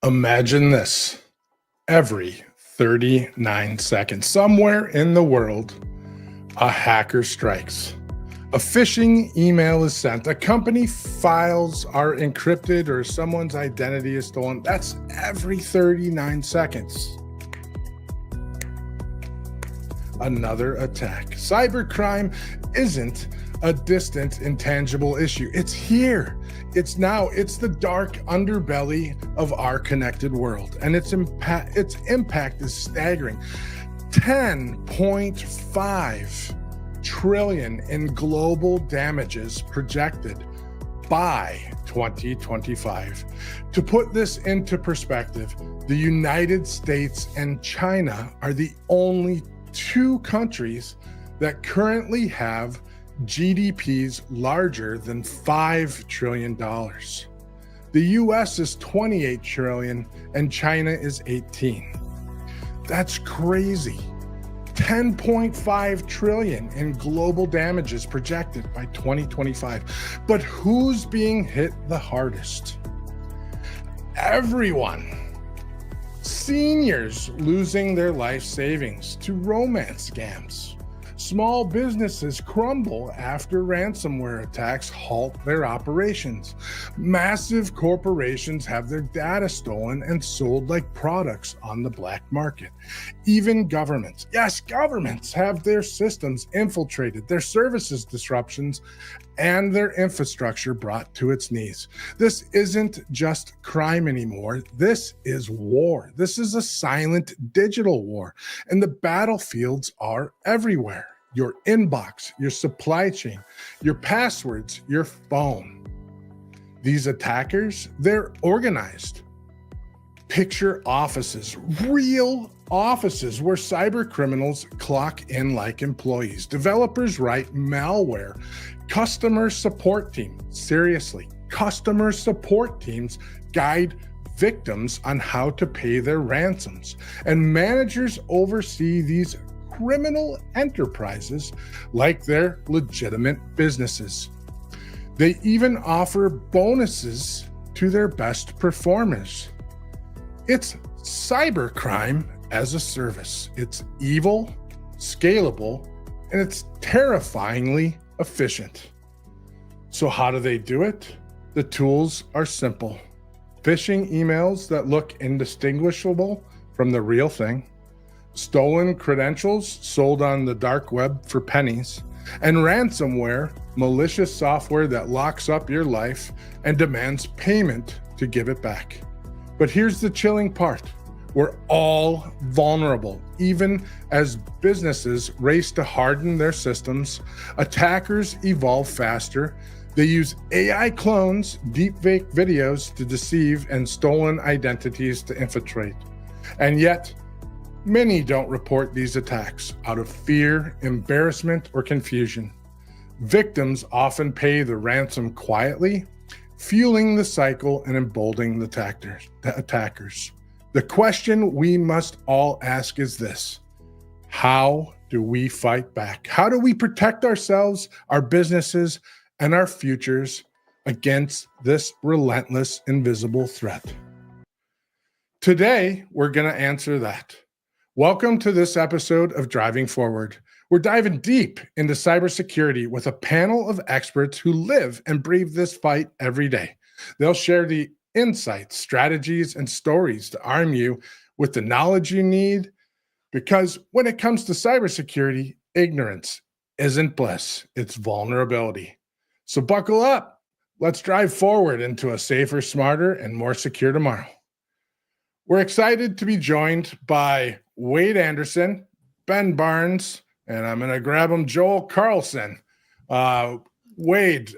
Imagine this. Every 39 seconds, somewhere in the world, a hacker strikes. A phishing email is sent. A company files are encrypted or someone's identity is stolen. That's every 39 seconds. Another attack. Cybercrime isn't a distant, intangible issue. It's here. It's now. It's the dark underbelly of our connected world, and its impact is staggering. 10.5 trillion in global damages projected by 2025. To put this into perspective, the United States and China are the only two countries that currently have GDPs larger than $5 trillion. The US is 28 trillion and China is 18. That's crazy. 10.5 trillion in global damages projected by 2025. But who's being hit the hardest? Everyone. Seniors losing their life savings to romance scams. Small businesses crumble after ransomware attacks halt their operations. Massive corporations have their data stolen and sold like products on the black market. Even governments, yes, governments have their systems infiltrated, their services disruptions, and their infrastructure brought to its knees. This isn't just crime anymore. This is war. This is a silent digital war, and the battlefields are everywhere. Your inbox, your supply chain, your passwords, your phone. These attackers, they're organized. Picture offices, real offices where cyber criminals clock in like employees. Developers write malware. Customer support teams, seriously, customer support teams guide victims on how to pay their ransoms. And managers oversee these criminal enterprises like they're legitimate businesses. They even offer bonuses to their best performers. It's cybercrime as a service. It's evil, scalable, and it's terrifyingly efficient. So how do they do it? The tools are simple. Phishing emails that look indistinguishable from the real thing, stolen credentials sold on the dark web for pennies, and ransomware, malicious software that locks up your life and demands payment to give it back. But here's the chilling part. We're all vulnerable. Even as businesses race to harden their systems, attackers evolve faster. They use AI clones, deepfake videos to deceive, and stolen identities to infiltrate. And yet, many don't report these attacks out of fear, embarrassment, or confusion. Victims often pay the ransom quietly, fueling the cycle and emboldening the attackers. The question we must all ask is this: how do we fight back? How do we protect ourselves, our businesses, and our futures against this relentless, invisible threat? Today, we're going to answer that. Welcome to this episode of Driving Forward. We're diving deep into cybersecurity with a panel of experts who live and breathe this fight every day. They'll share the insights, strategies, and stories to arm you with the knowledge you need, because when it comes to cybersecurity, ignorance isn't bliss, it's vulnerability. So buckle up. Let's drive forward into a safer, smarter, and more secure tomorrow. We're excited to be joined by Wade Anderson, Ben Barnes, and I'm going to grab him, Joel Carlson. Wade,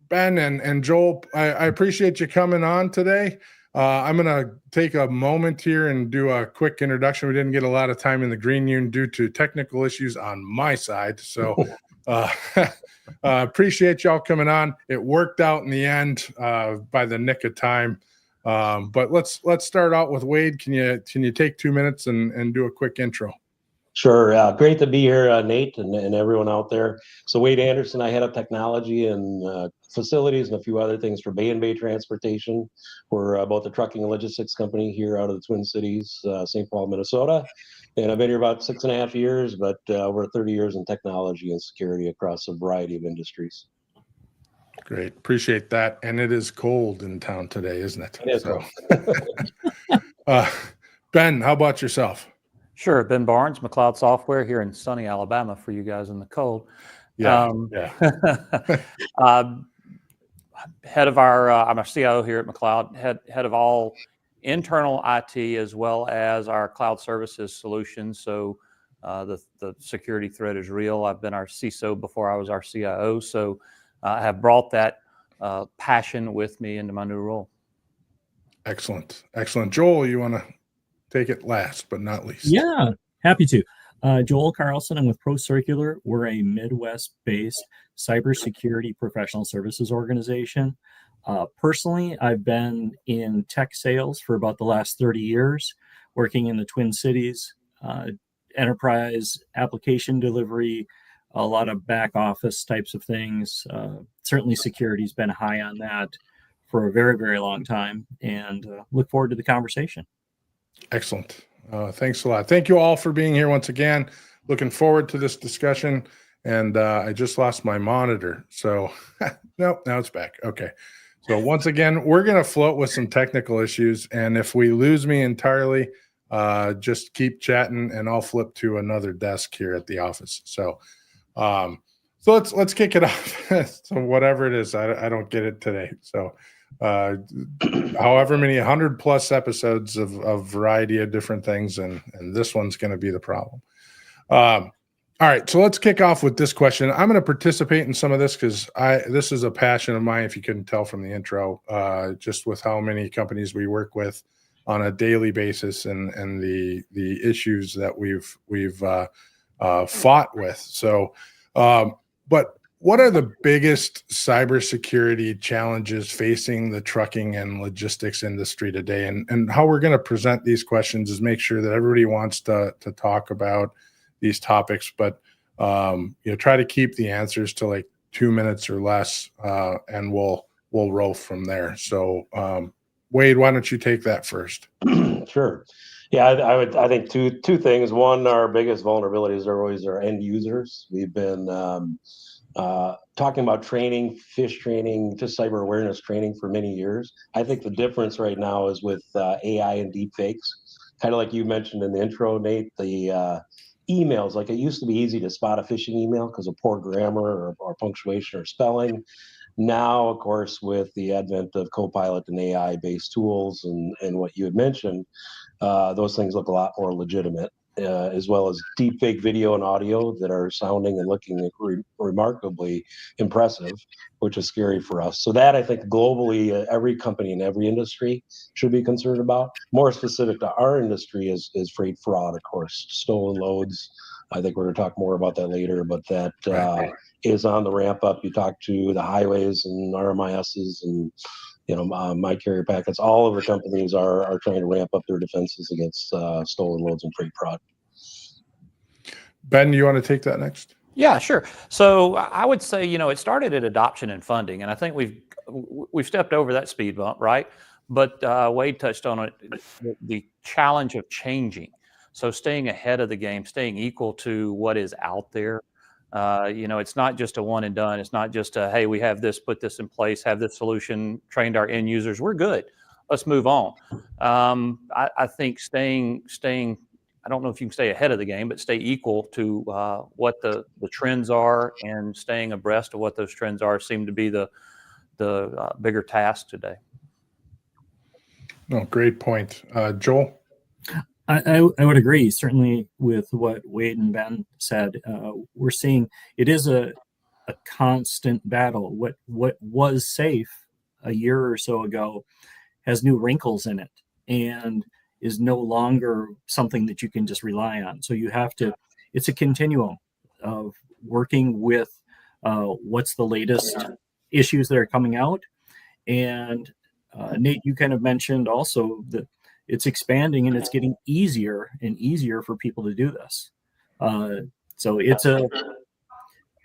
Ben, and Joel, I appreciate you coming on today. I'm going to take a moment here and do a quick introduction. We didn't get a lot of time in the green room due to technical issues on my side. So appreciate y'all coming on. It worked out in the end by the nick of time. But let's start out with Wade. Can you take 2 minutes and do a quick intro? Sure. Great to be here, Nate, and everyone out there. So Wade Anderson, I head up technology and facilities and a few other things for Bay and Bay Transportation. We're both a trucking and logistics company here out of the Twin Cities, St. Paul, Minnesota. And I've been here about 6.5 years, but over 30 years in technology and security across a variety of industries. Great. Appreciate that. And it is cold in town today, isn't it? It is cold. Ben, how about yourself? Sure. Ben Barnes, McLeod Software here in sunny Alabama for you guys in the cold. Yeah. Head of our, I'm a CIO here at McLeod, head of all internal IT as well as our cloud services solutions. So the security threat is real. I've been our CISO before I was our CIO. So I have brought that passion with me into my new role. Excellent. Excellent. Joel, you want to take it last but not least? Yeah, happy to. Joel Carlson, I'm with ProCircular. We're a Midwest-based cybersecurity professional services organization. Personally, I've been in tech sales for about the last 30 years, working in the Twin Cities, enterprise application delivery, a lot of back office types of things. Certainly security's been high on that for a very, very long time, and look forward to the conversation. Excellent. Thanks a lot. Thank you all for being here once again. Looking forward to this discussion. And I just lost my monitor. So, nope, now it's back. Okay. So once again, we're going to float with some technical issues. And if we lose me entirely, just keep chatting and I'll flip to another desk here at the office. So, let's kick it off. So whatever it is, I don't get it today. So, however many 100+ episodes of variety of different things, and this one's going to be the problem. All right, so let's kick off with this question. I'm going to participate in some of this because this is a passion of mine, if you couldn't tell from the intro, just with how many companies we work with on a daily basis and the issues that we've fought with. So, but what are the biggest cybersecurity challenges facing the trucking and logistics industry today? And how we're going to present these questions is make sure that everybody wants to talk about these topics, but try to keep the answers to like 2 minutes or less, and we'll roll from there. So, Wade, why don't you take that first? Sure. Yeah, I think two things. One, our biggest vulnerabilities are always our end users. We've been talking about training, fish training, just cyber awareness training for many years. I think the difference right now is with AI and deep fakes. Kind of like you mentioned in the intro, Nate, the emails. Like it used to be easy to spot a phishing email because of poor grammar or punctuation or spelling. Now, of course, with the advent of Copilot and AI-based tools and what you had mentioned, those things look a lot more legitimate, as well as deep fake video and audio that are sounding and looking remarkably impressive, which is scary for us. So that I think globally, every company in every industry should be concerned about. More specific to our industry is freight fraud, of course, stolen loads. I think we're going to talk more about that later, but that is on the ramp up. You talk to the highways and RMISs and my carrier packets. All of the companies are trying to ramp up their defenses against stolen loads and freight fraud. Ben, you want to take that next? Yeah, sure. So I would say, it started at adoption and funding, and I think we've stepped over that speed bump, right? But Wade touched on it, the challenge of changing. So staying ahead of the game, staying equal to what is out there. It's not just a one and done. It's not just hey, we have this, put this in place, have this solution, trained our end users. We're good. Let's move on. I think staying. I don't know if you can stay ahead of the game, but stay equal to what the trends are, and staying abreast of what those trends are seem to be the bigger task today. No, great point, Joel. I would agree, certainly, with what Wade and Ben said. We're seeing it is a constant battle. What was safe a year or so ago has new wrinkles in it and is no longer something that you can just rely on. So you have to, it's a continuum of working with what's the latest issues that are coming out. And Nate, you kind of mentioned also that it's expanding and it's getting easier and easier for people to do this. So it's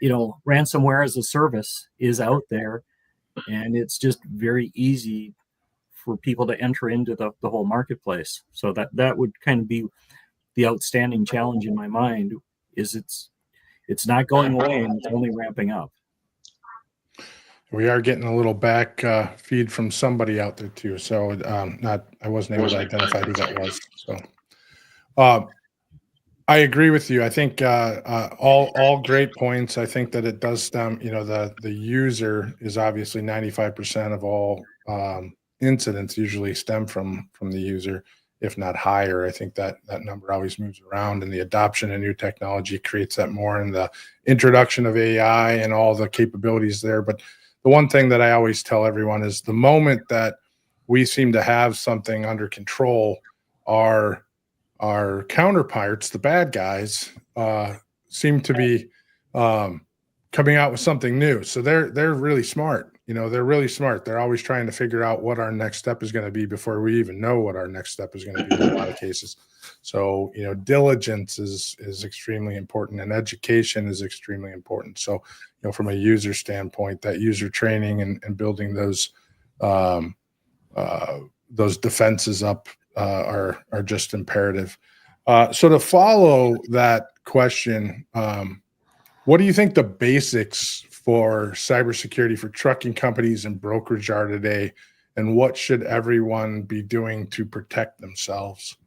ransomware as a service is out there, and it's just very easy for people to enter into the whole marketplace. So that would kind of be the outstanding challenge in my mind, is it's not going away, and it's only ramping up. We are getting a little back feed from somebody out there too. So I wasn't able to identify who that was. So I agree with you. I think all great points. I think that it does stem, the user is obviously 95% of all incidents usually stem from the user, if not higher. I think that number always moves around, and the adoption of new technology creates that more, and the introduction of AI and all the capabilities there. But the one thing that I always tell everyone is the moment that we seem to have something under control, our counterparts, the bad guys, seem to be coming out with something new. So they're really smart. They're really smart. They're always trying to figure out what our next step is going to be before we even know what our next step is going to be in a lot of cases. So, diligence is extremely important, and education is extremely important. So, from a user standpoint, that user training and building those defenses up are just imperative. So to follow that question, what do you think the basics for cybersecurity for trucking companies and brokerage are today, and what should everyone be doing to protect themselves?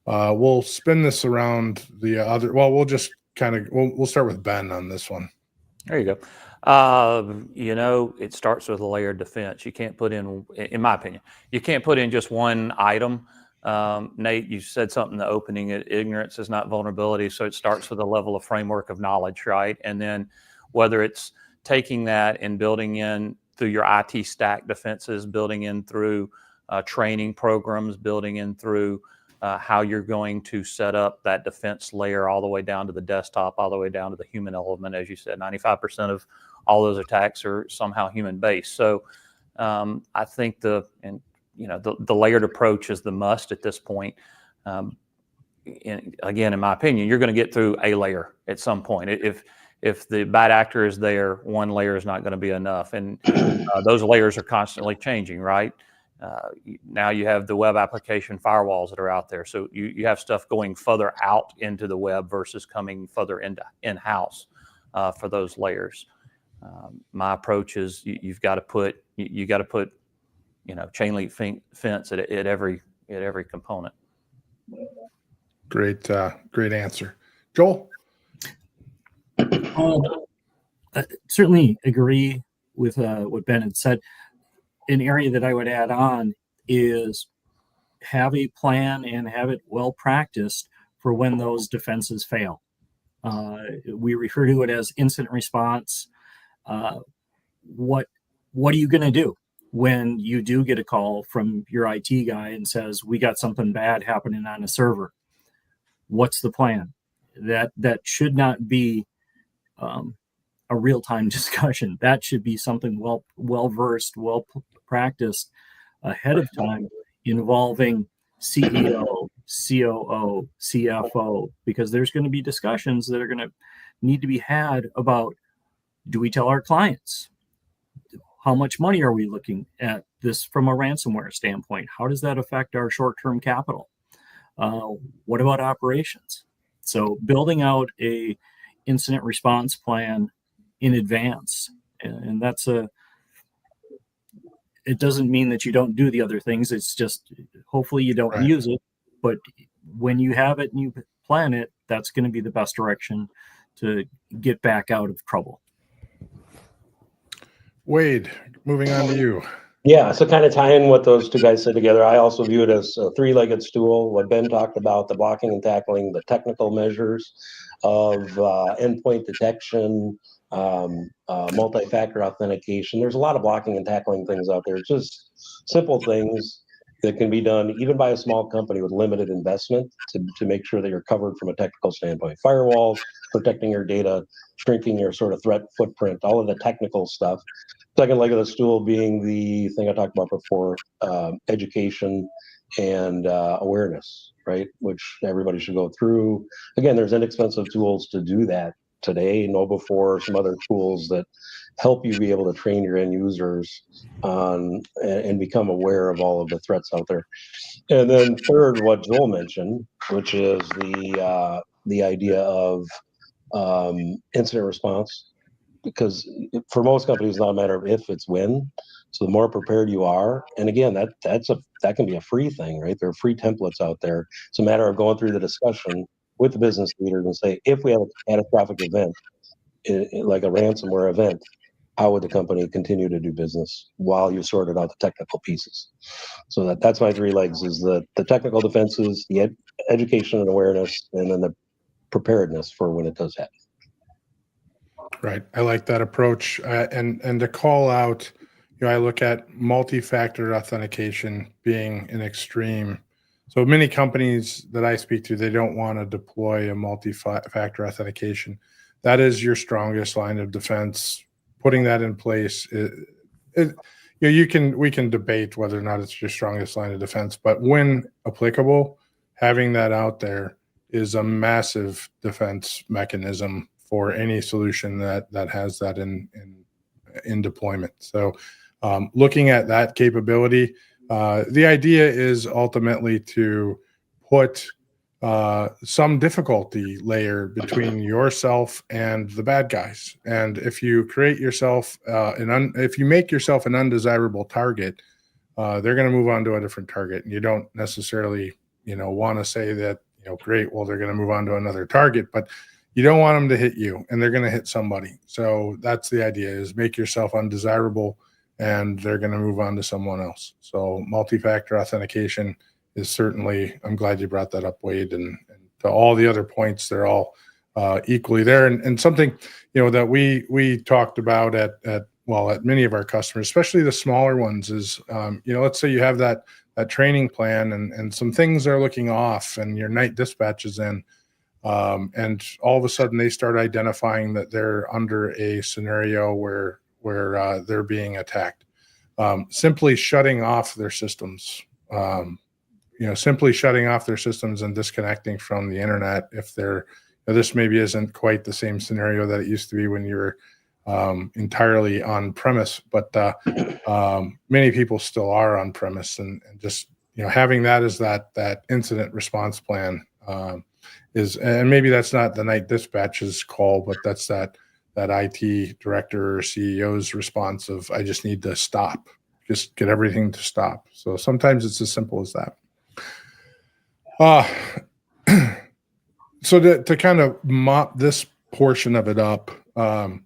We'll spin this around the other. Well, we'll just we'll start with Ben on this one. There you go. It starts with a layered defense. You can't put in my opinion, you can't put in just one item. Nate, you said something in the opening, ignorance is not vulnerability. So it starts with a level of framework of knowledge, right? And then whether it's taking that and building in through your IT stack defenses, building in through training programs, building in through how you're going to set up that defense layer all the way down to the desktop, all the way down to the human element. As you said, 95% of all those attacks are somehow human based. So I think the layered approach is the must at this point. Again, in my opinion, you're going to get through a layer at some point. If the bad actor is there, one layer is not going to be enough. And those layers are constantly changing, right? Now you have the web application firewalls that are out there. So you have stuff going further out into the web versus coming further into in-house for those layers. My approach is you got to put chain link fence at every component. Great answer, Joel. I certainly agree with what Ben had said. An area that I would add on is have a plan and have it well practiced for when those defenses fail. We refer to it as incident response. What are you going to do when you do get a call from your IT guy and says, we got something bad happening on a server? What's the plan? That should not be a real-time discussion. That should be something well-versed, well-practiced ahead of time, involving CEO, COO, CFO, because there's going to be discussions that are going to need to be had about, do we tell our clients? How much money are we looking at this from a ransomware standpoint? How does that affect our short-term capital? What about operations? So building out a incident response plan in advance, and it doesn't mean that you don't do the other things. It's just hopefully you don't use it, but when you have it and you plan it, that's going to be the best direction to get back out of trouble. Wade, moving on to you. Yeah, so kind of tying what those two guys said together, I also view it as a three-legged stool. What Ben talked about, the blocking and tackling, the technical measures of endpoint detection, multi-factor authentication. There's a lot of blocking and tackling things out there. It's just simple things that can be done even by a small company with limited investment to make sure that you're covered from a technical standpoint. Firewalls, protecting your data, shrinking your sort of threat footprint, all of the technical stuff. Second leg of the stool being the thing I talked about before, education and awareness, right? Which everybody should go through. Again, there's inexpensive tools to do that today, Know-Before, some other tools that help you be able to train your end users on and become aware of all of the threats out there. And then third, what Joel mentioned, which is the idea of incident response, because for most companies, it's not a matter of if, it's when. So the more prepared you are, and again, that can be a free thing, right? There are free templates out there. It's a matter of going through the discussion with the business leaders and say, if we have a catastrophic event, like a ransomware event, how would the company continue to do business while you sorted out the technical pieces? So that's my three legs: is the technical defenses, the education and awareness, and then the preparedness for when it does happen. Right. I like that approach. And to call out, I look at multi-factor authentication being an extreme. So many companies that I speak to, they don't want to deploy a multi-factor authentication. That is your strongest line of defense. Putting that in place, we can debate whether or not it's your strongest line of defense, but when applicable, having that out there is a massive defense mechanism for any solution that has that in deployment. So looking at that capability, the idea is ultimately to put some difficulty layer between yourself and the bad guys. And if you create yourself if you make yourself an undesirable target, they're going to move on to a different target. And you don't necessarily, want to say that, great, well, they're going to move on to another target, but you don't want them to hit you, and they're going to hit somebody. So that's the idea: is make yourself undesirable, and they're going to move on to someone else. So multi-factor authentication is certainly, I'm glad you brought that up, Wade, and to all the other points, they're all equally there. And something, that we talked about at many of our customers, especially the smaller ones, is, let's say you have that training plan and some things are looking off and your night dispatch is in, and all of a sudden they start identifying that they're under a scenario where they're being attacked. Simply shutting off their systems, simply shutting off their systems and disconnecting from the internet. If this maybe isn't quite the same scenario that it used to be when you were entirely on premise, but many people still are on premise, and just having that as that incident response plan is, and maybe that's not the night dispatch's call, but that's that IT director or CEO's response of, I just need to stop, just get everything to stop. So sometimes it's as simple as that. So to kind of mop this portion of it up, I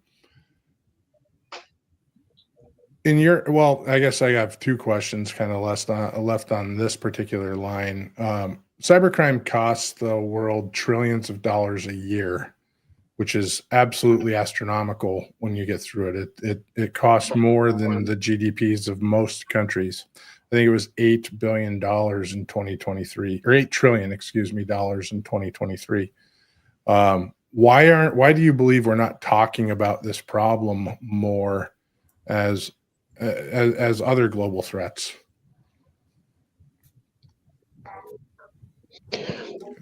guess I have two questions kind of left on this particular line. Cybercrime costs the world trillions of dollars a year, which is absolutely astronomical when you get through it. It costs more than the GDPs of most countries. I think it was $8 billion in 2023, or $8 trillion, dollars in 2023. Why do you believe we're not talking about this problem more as other global threats?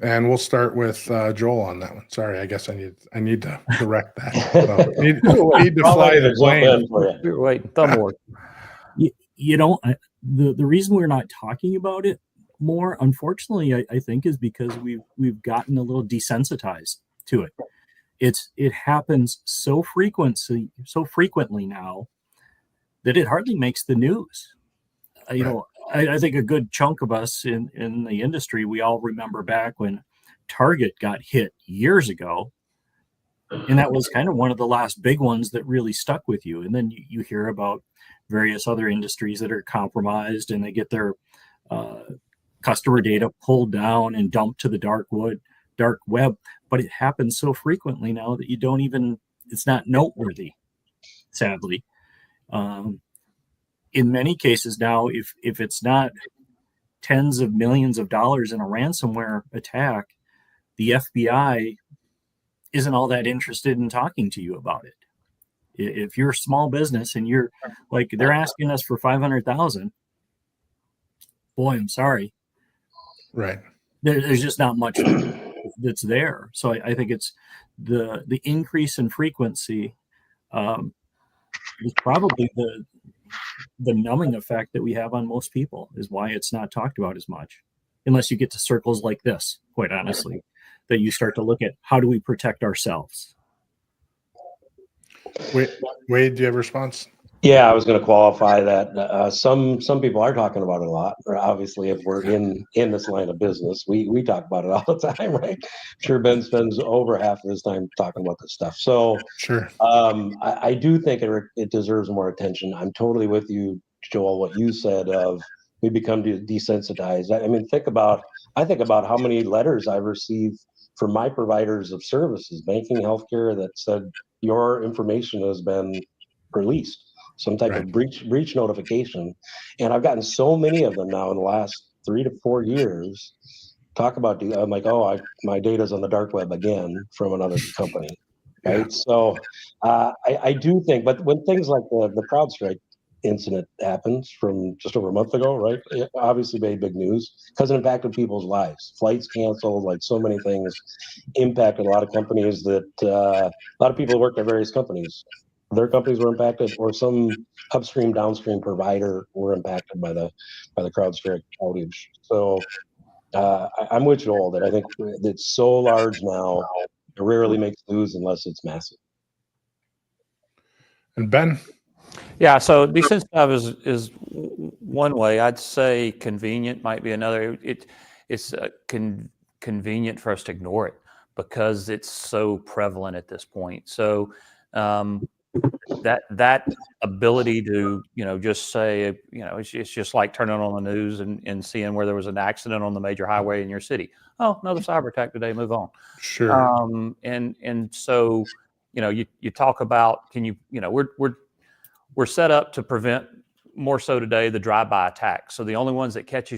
And we'll start with Joel on that one. Sorry, I guess I need to correct that. So, need to fly the plane. You're waiting, thumb work. The reason we're not talking about it more, unfortunately, I think, is because we've gotten a little desensitized to it. It happens so frequently now that it hardly makes the news. I think a good chunk of us in the industry, we all remember back when Target got hit years ago, and that was kind of one of the last big ones that really stuck with you. And then you hear about various other industries that are compromised, and they get their customer data pulled down and dumped to the dark web. But it happens so frequently now that it's not noteworthy, sadly. In many cases now, if it's not tens of millions of dollars in a ransomware attack, the FBI isn't all that interested in talking to you about it. If you're a small business and you're like, they're asking us for $500,000, boy, I'm sorry, Right. There's just not much that's there. So I think it's the increase in frequency is probably the numbing effect that we have on most people, is why it's not talked about as much, unless you get to circles like this, quite honestly, that you start to look at how do we protect ourselves. Wade, do you have a response? Yeah, I was going to qualify that. Some people are talking about it a lot. Or obviously, if we're in this line of business, we talk about it all the time, right? I'm sure Ben spends over half of his time talking about this stuff. So Sure. I do think it deserves more attention. I'm totally with you, Joel. What you said of we become desensitized. I mean, I think about how many letters I've received from my providers of services, banking, healthcare, that said your information has been released, some type of breach notification, and I've gotten so many of them now in the last 3 to 4 years. Talk about I'm like, oh, my data's on the dark web again from another company, right? Yeah. So I do think, but when things like the CrowdStrike incident happens from just over a month ago, right? It obviously made big news because it impacted people's lives. Flights canceled, like so many things impacted a lot of companies that a lot of people work at various companies. Their companies were impacted, or some upstream, downstream provider were impacted by the CrowdStrike outage. So I'm with Joel that I think it's so large now, it rarely makes news unless it's massive. And Ben? Yeah, so desensitized is one way. I'd say convenient might be another. It's convenient for us to ignore it because it's so prevalent at this point. So that ability to just say it's just like turning on the news and seeing where there was an accident on the major highway in your city. Oh, another cyber attack today. Move on. Sure. And so you talk about we're set up to prevent more so today the drive-by attacks. So the only ones that catch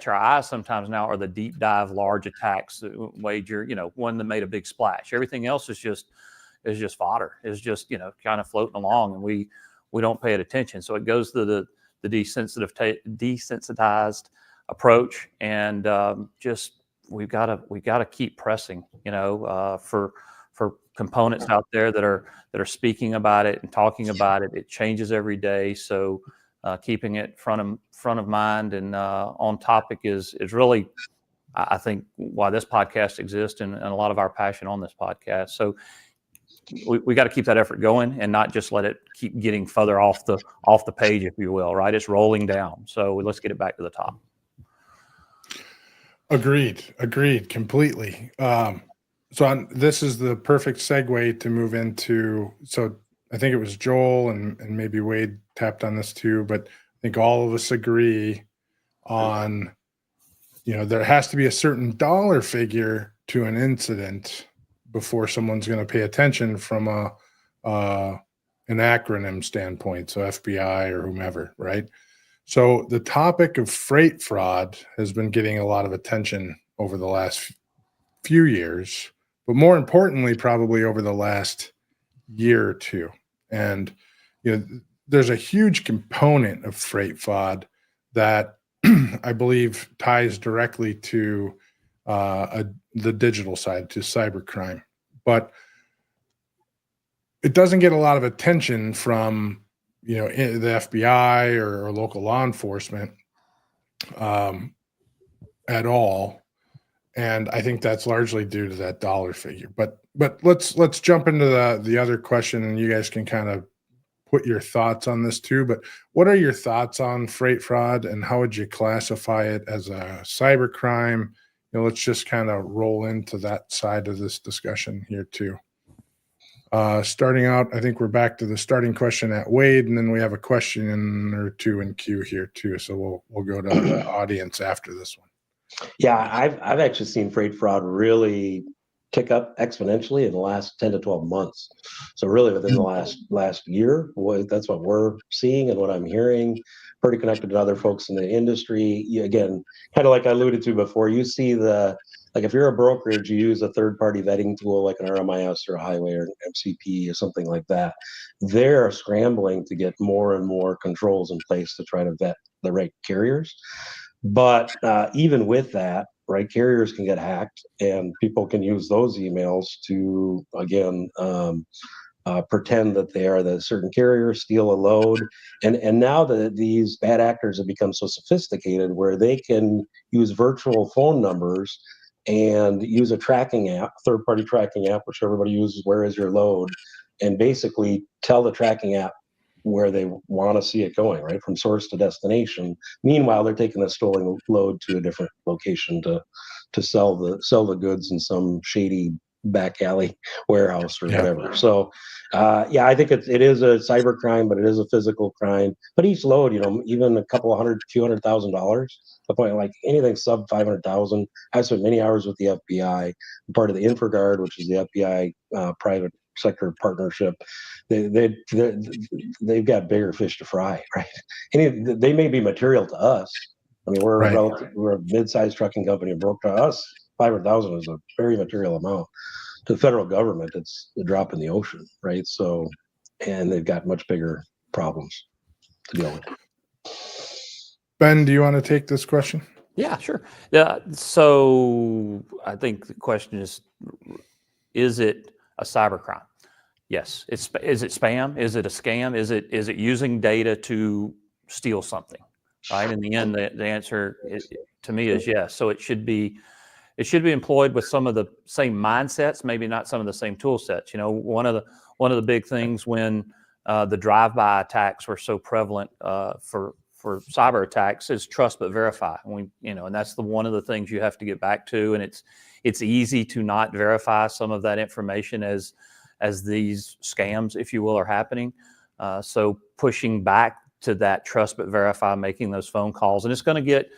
our eyes sometimes now are the deep dive large attacks, wager, one that made a big splash. Everything else is just fodder. Is just kind of floating along, and we don't pay it attention. So it goes to the desensitized approach, and we've got to keep pressing. For components out there that are speaking about it and talking about it. It changes every day, so keeping it front of mind and on topic is really, I think, why this podcast exists and a lot of our passion on this podcast. So we got to keep that effort going and not just let it keep getting further off the page, if you will. Right, it's rolling down. So let's get it back to the top. Agreed completely. So this is the perfect segue to move into, so I think it was Joel and maybe Wade tapped on this too, but I think all of us agree on, there has to be a certain dollar figure to an incident before someone's going to pay attention from an acronym standpoint. So FBI or whomever, right? So the topic of freight fraud has been getting a lot of attention over the last few years, but more importantly, probably over the last year or two. And, there's a huge component of freight fraud that I believe ties directly to the digital side, to cybercrime. But it doesn't get a lot of attention from, the FBI or local law enforcement at all. And I think that's largely due to that dollar figure. But let's jump into the other question, and you guys can kind of put your thoughts on this too. But what are your thoughts on freight fraud, and how would you classify it as a cybercrime? Let's just kind of roll into that side of this discussion here too. Starting out, I think we're back to the starting question at Wade, and then we have a question or two in queue here too. So we'll go to the audience after this one. Yeah, I've actually seen freight fraud really tick up exponentially in the last 10 to 12 months. So really within the last year, that's what we're seeing and what I'm hearing. Pretty connected to other folks in the industry. Again, kind of like I alluded to before, you see if you're a brokerage, you use a third-party vetting tool like an RMIS or a Highway or an MCP or something like that. They're scrambling to get more and more controls in place to try to vet the right carriers. But even with that, right, carriers can get hacked, and people can use those emails to, again, pretend that they are the certain carrier, steal a load, and now that these bad actors have become so sophisticated, where they can use virtual phone numbers and use a tracking app, third-party tracking app, which everybody uses. Where is your load? And basically tell the tracking app where they want to see it going, right, from source to destination. Meanwhile, they're taking the stolen load to a different location to sell the goods in some shady back alley warehouse or Yeah. whatever. So, yeah, I think it is a cyber crime, but it is a physical crime. But each load, even a couple of few $100,000, the point, like anything sub 500,000. I spent many hours with the FBI, I'm part of the InfraGard, which is the FBI private sector partnership. They've got bigger fish to fry, right? They may be material to us. I mean, we're Right. we're a mid-sized trucking company, and broke to us 500,000 is a very material amount. To the federal government, it's a drop in the ocean, right? So, and they've got much bigger problems to deal with. Ben, do you want to take this question? Yeah, sure. Yeah. So I think the question is it a cybercrime? Yes. Is it spam? Is it a scam? Is it using data to steal something? Right. In the end, the answer to me is yes. So it should be employed with some of the same mindsets, maybe not some of the same tool sets. One of the big things when the drive-by attacks were so prevalent for cyber attacks is trust but verify. And that's one of the things you have to get back to. And it's easy to not verify some of that information as these scams, if you will, are happening. So pushing back to that trust but verify, making those phone calls, and it's going to get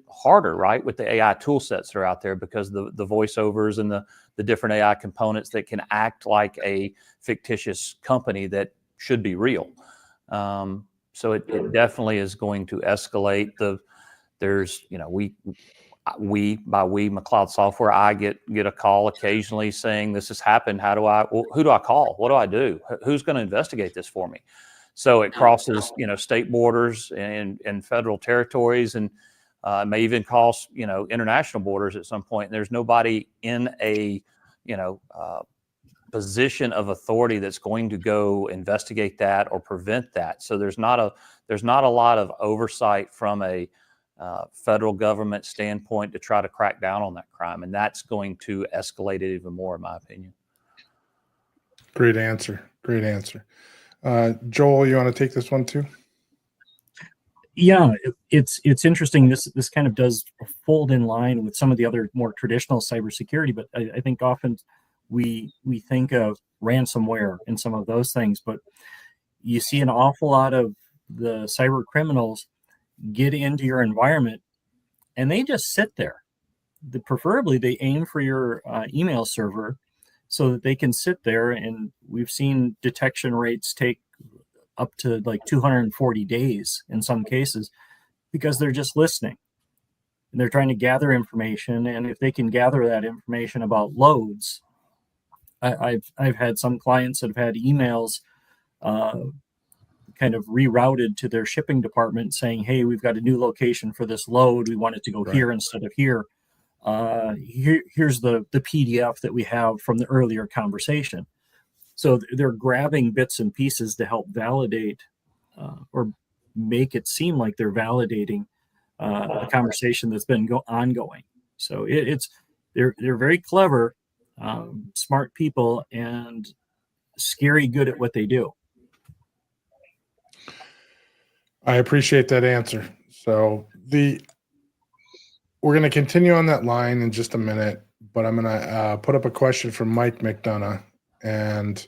harder, right, with the AI tool sets that are out there, because the voiceovers and the different AI components that can act like a fictitious company that should be real. So it definitely is going to escalate. There's McLeod Software, I get a call occasionally saying this has happened. Who do I call? What do I do? Who's going to investigate this for me? So it crosses, state borders and federal territories, and may even cross, international borders at some point. And there's nobody in a, position of authority that's going to go investigate that or prevent that. So there's not a lot of oversight from a federal government standpoint to try to crack down on that crime, and that's going to escalate it even more, in my opinion. Great answer. Joel, you want to take this one too? Yeah, it's interesting. This kind of does fold in line with some of the other more traditional cybersecurity, but I think often we think of ransomware and some of those things, but you see an awful lot of the cyber criminals get into your environment and they just sit there. Preferably they aim for your email server so that they can sit there, and we've seen detection rates take up to like 240 days in some cases, because they're just listening and they're trying to gather information. And if they can gather that information about loads, I've had some clients that have had emails kind of rerouted to their shipping department saying, hey, we've got a new location for this load, we want it to go here instead of here. Here's the PDF that we have from the earlier conversation. So they're grabbing bits and pieces to help validate or make it seem like they're validating a conversation that's been ongoing. So they're very clever, smart people, and scary good at what they do. I appreciate that answer. So we're going to continue on that line in just a minute, but I'm going to put up a question from Mike McDonough. And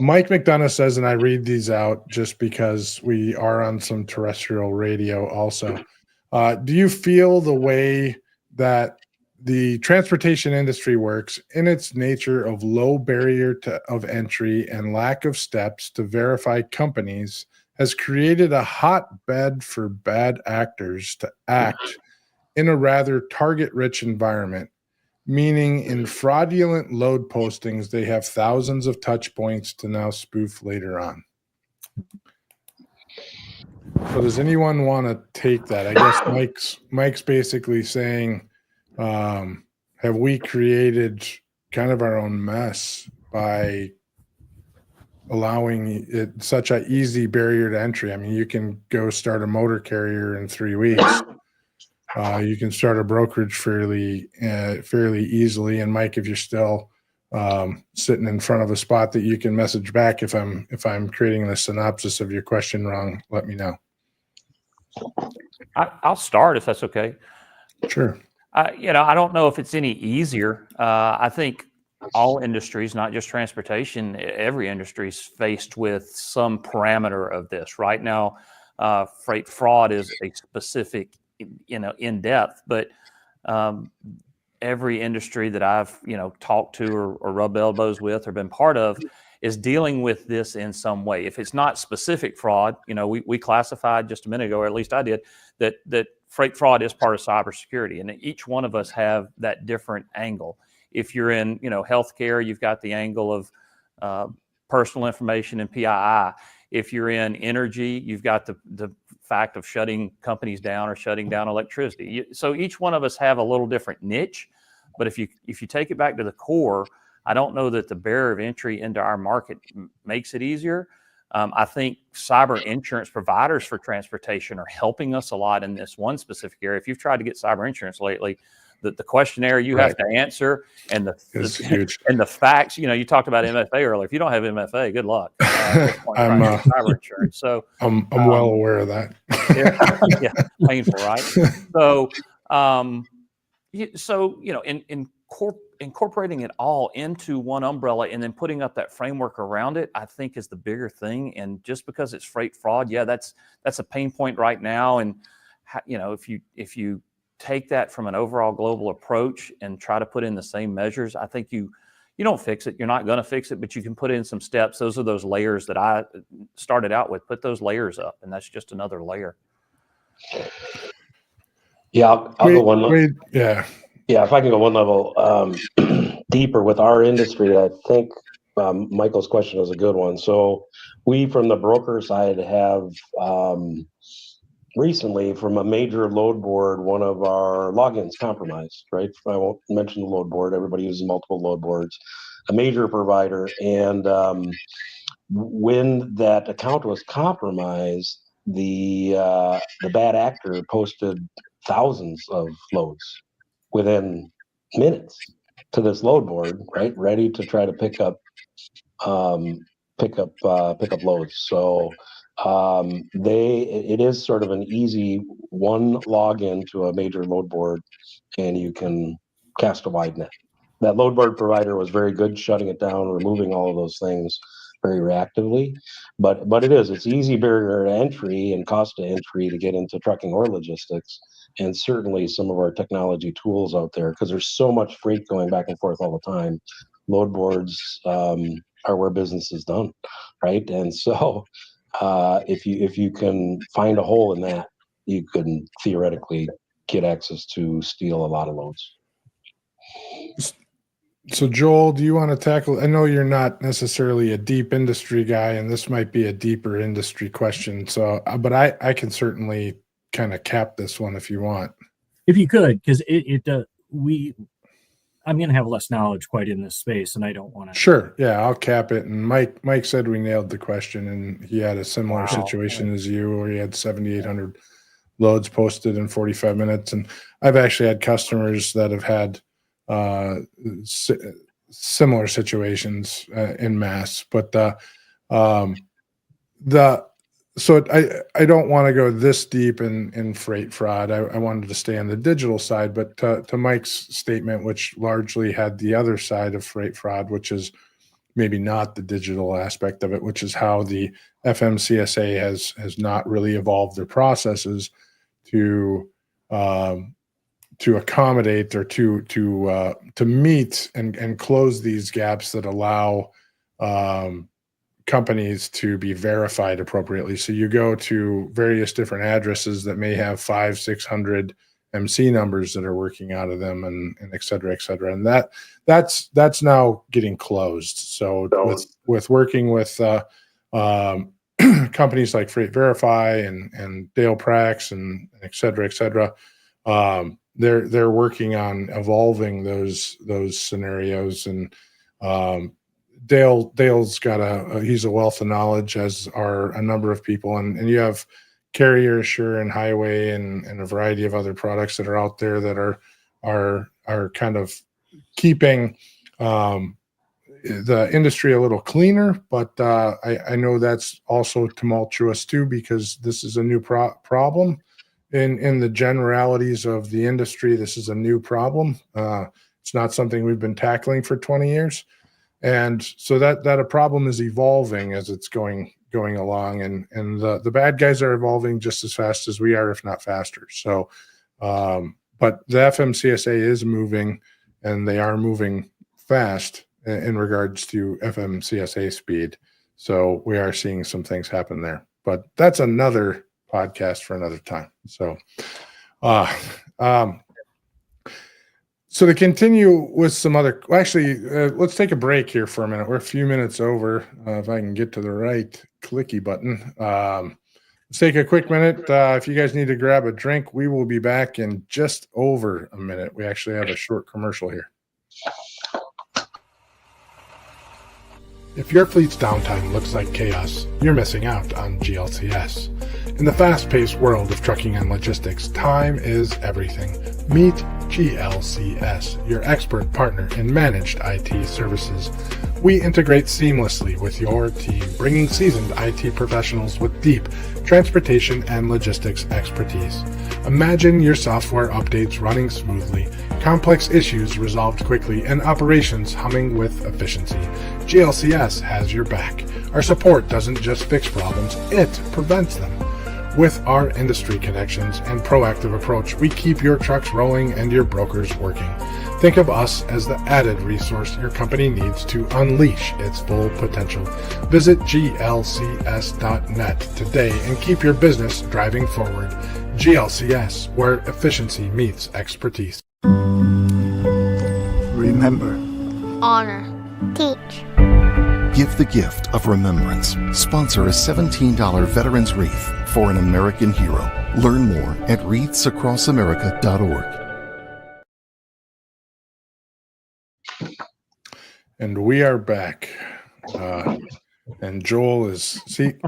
Mike McDonough says, and I read these out just because we are on some terrestrial radio also. Do you feel the way that the transportation industry works, in its nature of low barrier of entry and lack of steps to verify companies, has created a hotbed for bad actors to act in a rather target-rich environment? Meaning in fraudulent load postings, they have thousands of touch points to now spoof later on. So does anyone want to take that? I guess Mike's basically saying, have we created kind of our own mess by allowing it such an easy barrier to entry? I mean, you can go start a motor carrier in 3 weeks. You can start a brokerage fairly easily. And Mike, if you're still sitting in front of a spot that you can message back, if I'm creating a synopsis of your question wrong, let me know. I'll start if that's okay. Sure. I don't know if it's any easier. I think all industries, not just transportation, every industry is faced with some parameter of this. Right now, freight fraud is a specific, in depth, but every industry that I've, talked to or rubbed elbows with or been part of is dealing with this in some way. If it's not specific fraud, we classified just a minute ago, or at least I did, that freight fraud is part of cybersecurity, and each one of us have that different angle. If you're in, healthcare, you've got the angle of personal information and PII. If you're in energy, you've got the fact of shutting companies down or shutting down electricity. So each one of us have a little different niche, but if you take it back to the core, I don't know that the barrier of entry into our market makes it easier. I think cyber insurance providers for transportation are helping us a lot in this one specific area. If you've tried to get cyber insurance lately, the questionnaire you have to answer and the facts, you talked about MFA earlier. If you don't have MFA, good luck. I'm cyber insurance. So I'm well aware of that. yeah, painful, right? Incorporating it all into one umbrella and then putting up that framework around it, I think, is the bigger thing. And just because it's freight fraud, that's a pain point right now. And if you take that from an overall global approach and try to put in the same measures, I think you don't fix it. You're not going to fix it, but you can put in some steps. Those are those layers that I started out with. Put those layers up, and that's just another layer. Yeah, I'll go one. Yeah. Yeah, if I can go one level deeper with our industry, I think Michael's question is a good one. So we, from the broker side, have recently, from a major load board, one of our logins compromised, right? I won't mention the load board. Everybody uses multiple load boards. A major provider. And when that account was compromised, the bad actor posted thousands of loads within minutes to this load board, right? Ready to try to pick up loads. So it is sort of an easy one login to a major load board, and you can cast a wide net. That load board provider was very good shutting it down, removing all of those things very reactively. But it's easy barrier to entry and cost to entry to get into trucking or logistics. And certainly some of our technology tools out there, because there's so much freight going back and forth all the time. Load boards are where business is done, right? And so if you can find a hole in that, you can theoretically get access to steal a lot of loads. So Joel, do you want to tackle? I know you're not necessarily a deep industry guy, and this might be a deeper industry question. So, but I can certainly kind of cap this one if you want. If you could, because I'm going to have less knowledge quite in this space, and I don't want to. Sure. Yeah, I'll cap it. And Mike said we nailed the question, and he had a similar situation as you, where he had 7,800 loads posted in 45 minutes. And I've actually had customers that have had similar situations in mass, but so I don't want to go this deep in freight fraud. I wanted to stay on the digital side, but to Mike's statement, which largely had the other side of freight fraud, which is maybe not the digital aspect of it, which is how the FMCSA has not really evolved their processes to accommodate or to meet and close these gaps that allow companies to be verified appropriately. So you go to various different addresses that may have 500-600 MC numbers that are working out of them, and et cetera, et cetera. And that's now getting closed. So with working with companies like Freight Verify and Dale Prax and et cetera, they're working on evolving those scenarios. And Dale's got he's a wealth of knowledge, as are a number of people, and you have Carrier Assure and Highway and a variety of other products that are out there that are kind of keeping the industry a little cleaner. But I know that's also tumultuous too, because this is a new problem in the generalities of the industry. This is a new problem. It's not something we've been tackling for 20 years. And so that a problem is evolving as it's going along, and the bad guys are evolving just as fast as we are, if not faster. So, but the FMCSA is moving, and they are moving fast in regards to FMCSA speed. So we are seeing some things happen there, but that's another podcast for another time. So, so to continue with some other, let's take a break here for a minute. We're a few minutes over. If I can get to the right clicky button. Let's take a quick minute. If you guys need to grab a drink, we will be back in just over a minute. We actually have a short commercial here. If your fleet's downtime looks like chaos, you're missing out on GLCS. In the fast-paced world of trucking and logistics, time is everything. Meet GLCS, your expert partner in managed IT services. We integrate seamlessly with your team, bringing seasoned IT professionals with deep transportation and logistics expertise. Imagine your software updates running smoothly, complex issues resolved quickly, and operations humming with efficiency. GLCS has your back. Our support doesn't just fix problems, it prevents them. With our industry connections and proactive approach, we keep your trucks rolling and your brokers working. Think of us as the added resource your company needs to unleash its full potential. Visit glcs.net today and keep your business driving forward. GLCS, where efficiency meets expertise. Remember. Honor. Teach. Give the gift of remembrance. Sponsor a $17 Veterans Wreath for an American hero. Learn more at wreathsacrossamerica.org. And we are back. And Joel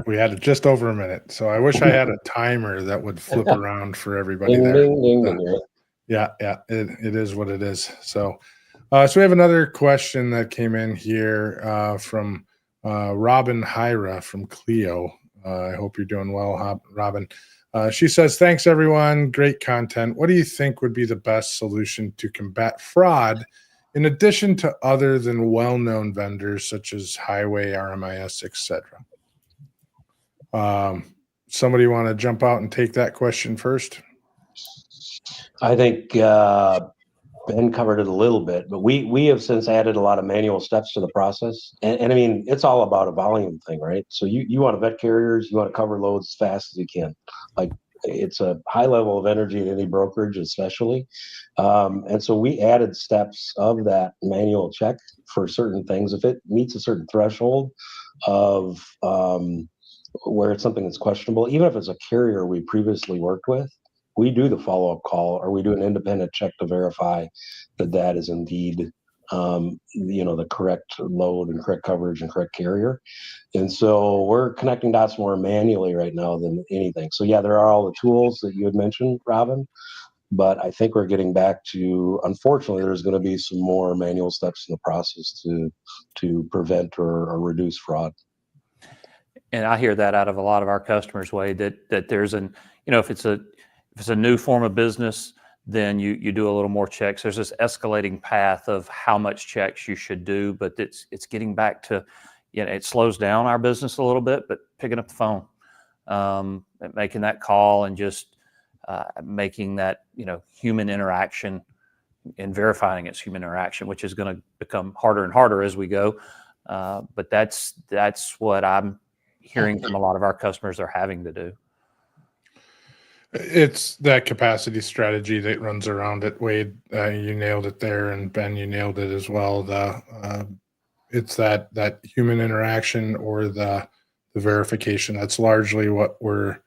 we had it just over a minute. So I wish I had a timer that would flip around for everybody there. Ding, ding, ding. Yeah, it is what it is. So, so we have another question that came in here from Robin Hyra from Clio. I hope you're doing well, Robin. She says, thanks, everyone. Great content. What do you think would be the best solution to combat fraud in addition to other than well-known vendors such as Highway, RMIS, etc.? Somebody want to jump out and take that question first? I think Ben covered it a little bit, but we have since added a lot of manual steps to the process. And I mean, it's all about a volume thing, right? So you want to vet carriers, you want to cover loads as fast as you can. Like, it's a high level of energy in any brokerage, especially. And so we added steps of that manual check for certain things. If it meets a certain threshold of where it's something that's questionable, even if it's a carrier we previously worked with, we do the follow-up call, or we do an independent check to verify that that is indeed, the correct load and correct coverage and correct carrier. And so we're connecting dots more manually right now than anything. So yeah, there are all the tools that you had mentioned, Robin, but I think we're getting back to, unfortunately, there's going to be some more manual steps in the process to prevent or reduce fraud. And I hear that out of a lot of our customers, Wade, that there's if it's a new form of business, then you do a little more checks. There's this escalating path of how much checks you should do, but it's getting back to, it slows down our business a little bit, but picking up the phone, making that call, and just making that, human interaction and verifying it's human interaction, which is going to become harder and harder as we go. But that's what I'm hearing from a lot of our customers are having to do. It's that capacity strategy that runs around it, Wade. You nailed it there, and Ben, you nailed it as well. It's that human interaction or the the verification. That's largely what we're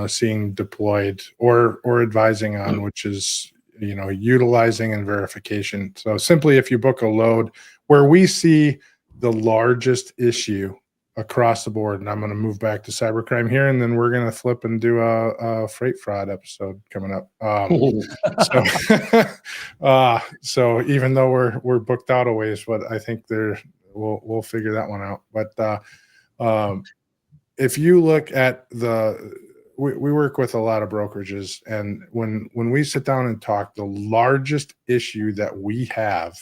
seeing deployed or advising on, which is, utilizing and verification. So simply, if you book a load, where we see the largest issue across the board, and I'm going to move back to cybercrime here, and then we're going to flip and do a freight fraud episode coming up. So even though we're booked out a ways, but I think we'll figure that one out. But if you look at we work with a lot of brokerages, and when we sit down and talk, the largest issue that we have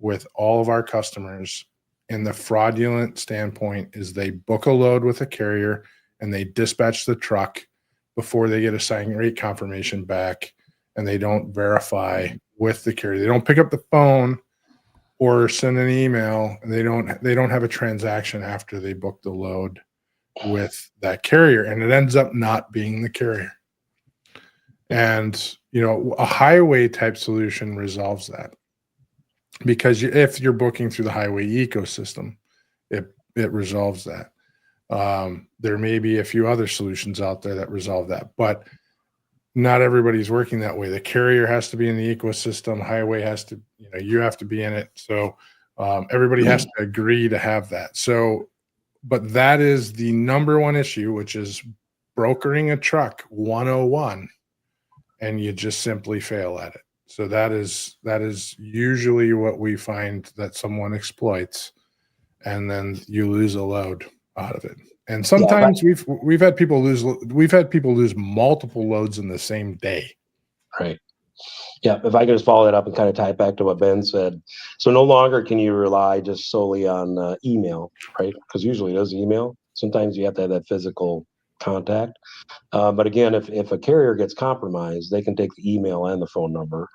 with all of our customers in the fraudulent standpoint is they book a load with a carrier and they dispatch the truck before they get a signed rate confirmation back, and they don't verify with the carrier. They don't pick up the phone or send an email, and they don't have a transaction after they book the load with that carrier, and it ends up not being the carrier. And a highway type solution resolves that, because if you're booking through the highway ecosystem, it resolves that. There may be a few other solutions out there that resolve that, but not everybody's working that way. The carrier has to be in the ecosystem. Highway has to, you have to be in it. So everybody has to agree to have that. So, but that is the number one issue, which is brokering a truck 101, and you just simply fail at it. So that is usually what we find that someone exploits, and then you lose a load out of it. And sometimes we've had people lose multiple loads in the same day. Right. Yeah. If I could just follow that up and kind of tie it back to what Ben said. So no longer can you rely just solely on email, right? Because usually it is email. Sometimes you have to have that physical contact. But again, if a carrier gets compromised, they can take the email and the phone number.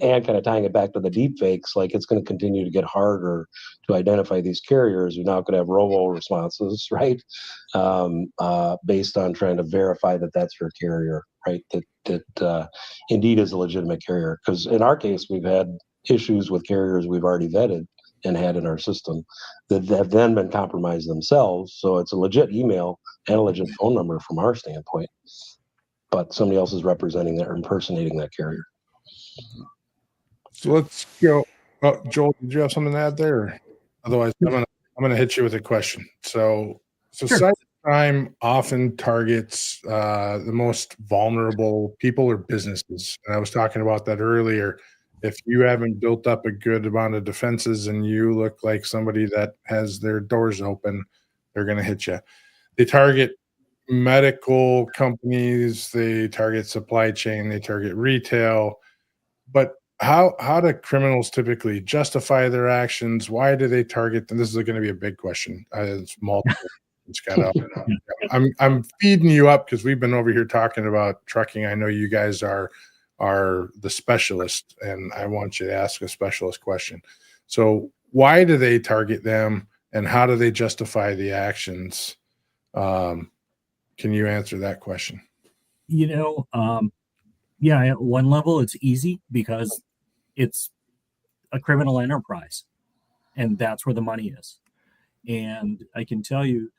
And kind of tying it back to the deep fakes, like it's going to continue to get harder to identify these carriers who now could have robo responses, right? Based on trying to verify that that's your carrier, right? That indeed is a legitimate carrier. Because in our case, we've had issues with carriers we've already vetted and had in our system that have then been compromised themselves. So it's a legit email and a legit phone number from our standpoint, but somebody else is representing that or impersonating that carrier. So let's go. Joel, did you have something to add there? Otherwise, I'm gonna hit you with a question. So Sure. cybercrime often targets the most vulnerable people or businesses, and I was talking about that earlier. If you haven't built up a good amount of defenses and you look like somebody that has their doors open, they're gonna hit you. They target medical companies, they target supply chain, they target retail. But how do criminals typically justify their actions? Why do they target them? This is going to be a big question. It's multiple. It's got out. I'm feeding you up because we've been over here talking about trucking. I know you guys are the specialist, and I want you to ask a specialist question. So why do they target them, and how do they justify the actions? Can you answer that question? Yeah, at one level, it's easy because it's a criminal enterprise, and that's where the money is. And I can tell you,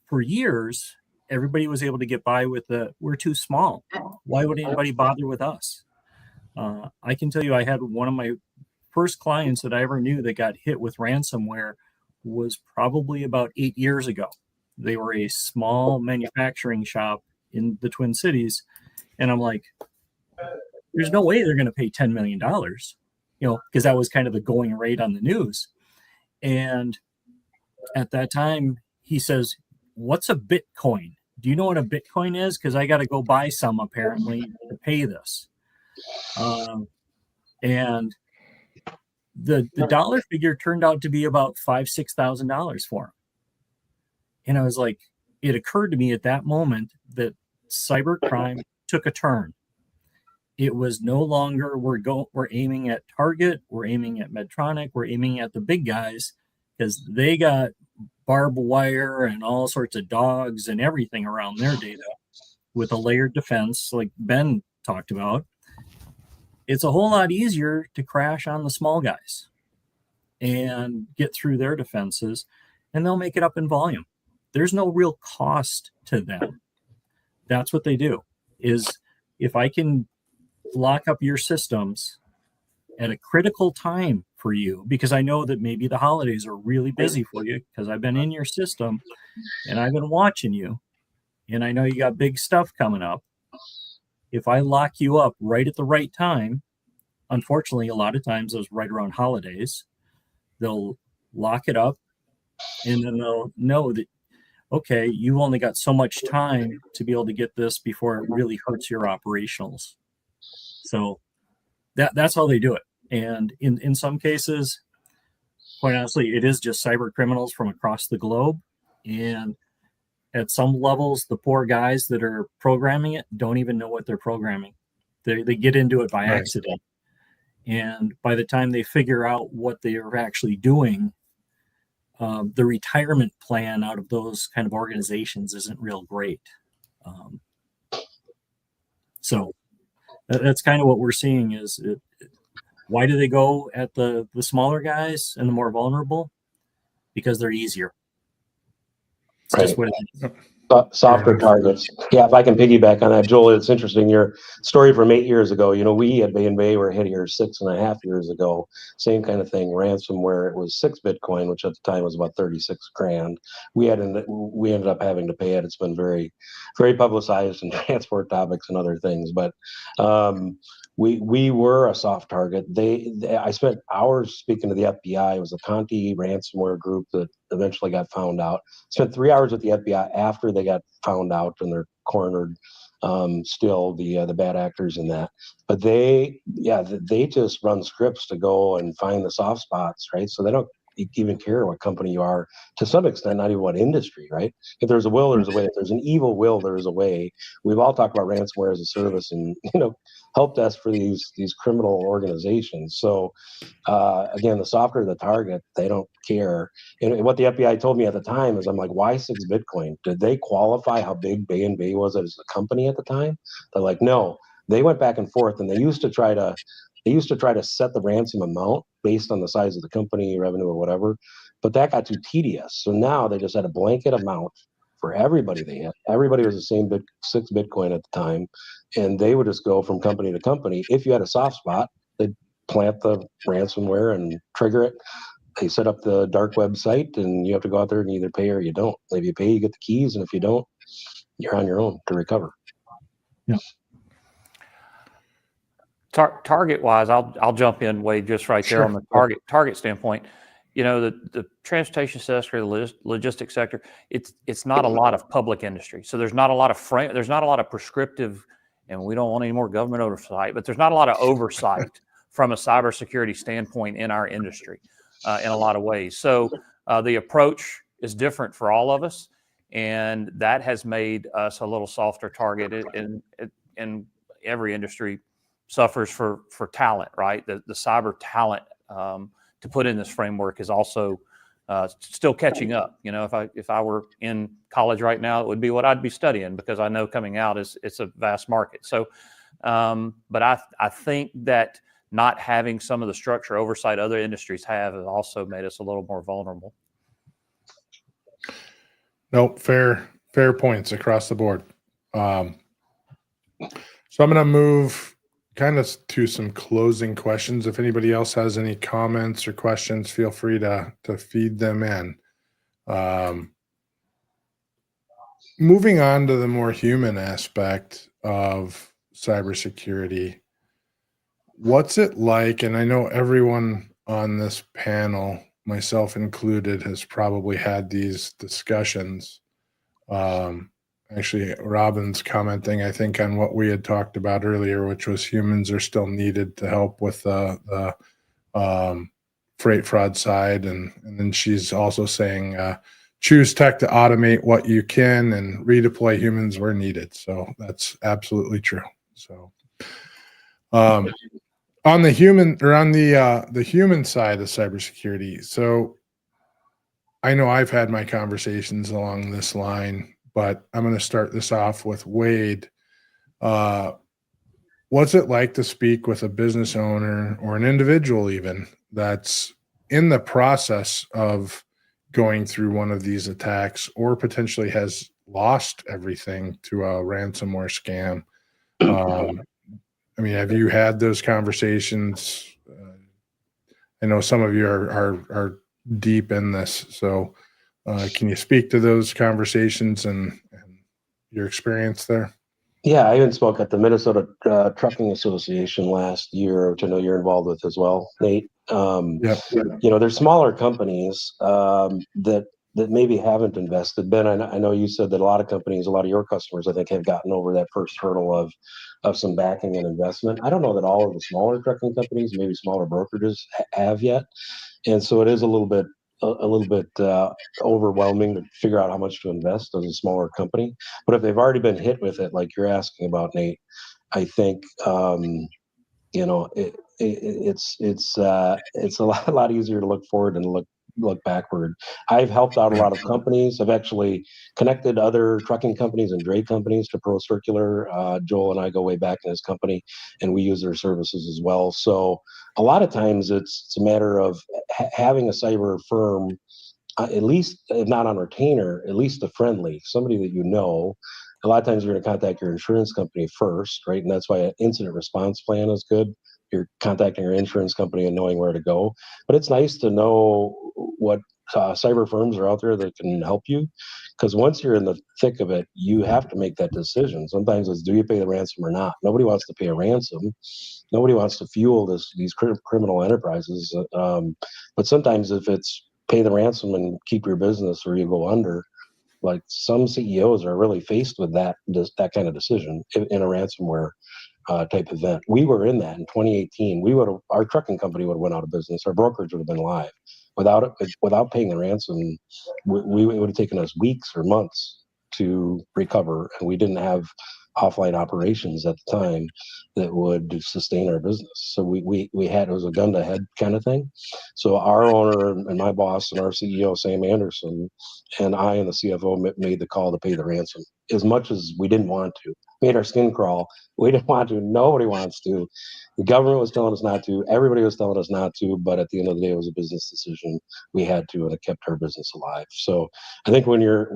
for years, everybody was able to get by with we're too small. Why would anybody bother with us? I can tell you, I had one of my first clients that I ever knew that got hit with ransomware was probably about 8 years ago. They were a small manufacturing shop in the Twin Cities. And I'm like, there's no way they're going to pay $10 million, because that was kind of the going rate on the news. And at that time, he says, "What's a Bitcoin? Do you know what a Bitcoin is? Because I got to go buy some apparently to pay this." And the dollar figure turned out to be about $5,000-$6,000 for him. And I was like, it occurred to me at that moment that cybercrime took a turn. It was no longer we're aiming at Target, we're aiming at Medtronic, we're aiming at the big guys because they got barbed wire and all sorts of dogs and everything around their data with a layered defense like Ben talked about. It's a whole lot easier to crash on the small guys and get through their defenses, and they'll make it up in volume. there's no real cost to them. That's what they do, is if I can lock up your systems at a critical time for you, because I know that maybe the holidays are really busy for you because I've been in your system and I've been watching you, and I know you got big stuff coming up. If I lock you up right at the right time, unfortunately, a lot of times those right around holidays, they'll lock it up, and then they'll know that, okay, you've only got so much time to be able to get this before it really hurts your operationals. So that's how they do it. And in some cases, quite honestly, it is just cyber criminals from across the globe. And at some levels, the poor guys that are programming it don't even know what they're programming. They get into it by accident. And by the time they figure out what they are actually doing, the retirement plan out of those kind of organizations isn't real great. So that's kind of what we're seeing is why do they go at the smaller guys and the more vulnerable? Because they're easier. It's just what it is. Softer targets. Yeah, if I can piggyback on that, Joel, it's interesting. Your story from 8 years ago, we at Bay were hit here 6.5 years ago. Same kind of thing. Ransomware, it was 6 Bitcoin, which at the time was about 36 grand. We ended up having to pay it. It's been very, very publicized in transport topics and other things. But we were a soft target. I spent hours speaking to the FBI. It was a Conti ransomware group that eventually got found out. Spent 3 hours with the FBI after they got found out, and they're cornered. Still, the bad actors in that, but they just run scripts to go and find the soft spots, right? So they don't even care what company you are, to some extent, not even what industry, right? If there's a will, there's a way. If there's an evil will, there's a way. We've all talked about ransomware as a service and help desk for these criminal organizations. So again, the softer the target, they don't care. And what the FBI told me at the time is, I'm like, why 6 Bitcoin? Did they qualify how big Bay was as a company at the time? They're like, no. They went back and forth, and they used to try to set the ransom amount based on the size of the company, revenue, or whatever, but that got too tedious. So now they just had a blanket amount for everybody they hit. Everybody was the same 6 Bitcoin at the time, and they would just go from company to company. If you had a soft spot, they'd plant the ransomware and trigger it. They set up the dark website, and you have to go out there and either pay or you don't. If you pay, you get the keys, and if you don't, you're on your own to recover. Yeah. Target wise, I'll jump in, Wade, just right there on the target standpoint. The transportation sector, the logistics sector, it's not a lot of public industry. So there's not a lot of prescriptive, and we don't want any more government oversight, but there's not a lot of oversight from a cybersecurity standpoint in our industry in a lot of ways. So the approach is different for all of us, and that has made us a little softer target. In every industry suffers for talent, right? The cyber talent to put in this framework is also still catching up. If I were in college right now, it would be what I'd be studying, because I know coming out it's a vast market. So, but I think that not having some of the structure oversight other industries have has also made us a little more vulnerable. Nope, fair points across the board. So I'm going to move kind of to some closing questions. If anybody else has any comments or questions, feel free to feed them in. Moving on to the more human aspect of cybersecurity, what's it like? And I know everyone on this panel, myself included, has probably had these discussions. Actually, Robin's commenting, I think, on what we had talked about earlier, which was humans are still needed to help with the freight fraud side. And then she's also saying, choose tech to automate what you can and redeploy humans where needed. So that's absolutely true. So on the human side of cybersecurity, so I know I've had my conversations along this line, but I'm going to start this off with Wade. What's it like to speak with a business owner or an individual even that's in the process of going through one of these attacks or potentially has lost everything to a ransomware scam. I mean, have you had those conversations? I know some of you are deep in this, so can you speak to those conversations and your experience there? Yeah, I even spoke at the Minnesota Trucking Association last year, which I know you're involved with as well, Nate. Yep. There's smaller companies that maybe haven't invested. Ben, I know you said that a lot of companies, a lot of your customers, I think, have gotten over that first hurdle of some backing and investment. I don't know that all of the smaller trucking companies, maybe smaller brokerages, have yet, and so it is a little bit overwhelming to figure out how much to invest as a smaller company. But if they've already been hit with it, like you're asking about, Nate, I think it's a lot easier to look forward and look backward. I've helped out a lot of companies. I've actually connected other trucking companies and dray companies to Pro Circular. Joel and I go way back in his company, and we use their services as well. So a lot of times it's a matter of having a cyber firm, at least if not on retainer, at least a friendly, somebody that you know. A lot of times you're going to contact your insurance company first, right? And that's why an incident response plan is good. You're contacting your insurance company and knowing where to go. But it's nice to know what cyber firms are out there that can help you. Because once you're in the thick of it, you have to make that decision. Sometimes it's, do you pay the ransom or not? Nobody wants to pay a ransom. Nobody wants to fuel these criminal enterprises. But sometimes if it's pay the ransom and keep your business or you go under, like some CEOs are really faced with that kind of decision in a ransomware type event. We were in that in 2018. Our trucking company would have went out of business. Our brokerage would have been live without paying the ransom. It would have taken us weeks or months to recover, and we didn't have offline operations at the time that would sustain our business. So we had, it was a gun to head kind of thing. So our owner and my boss and our CEO, Sam Anderson, and I and the CFO made the call to pay the ransom, as much as we didn't want to. Made our skin crawl. We didn't want to. Nobody wants to. The government was telling us not to. Everybody was telling us not to. But at the end of the day, it was a business decision. We had to, and it kept our business alive. So I think when you're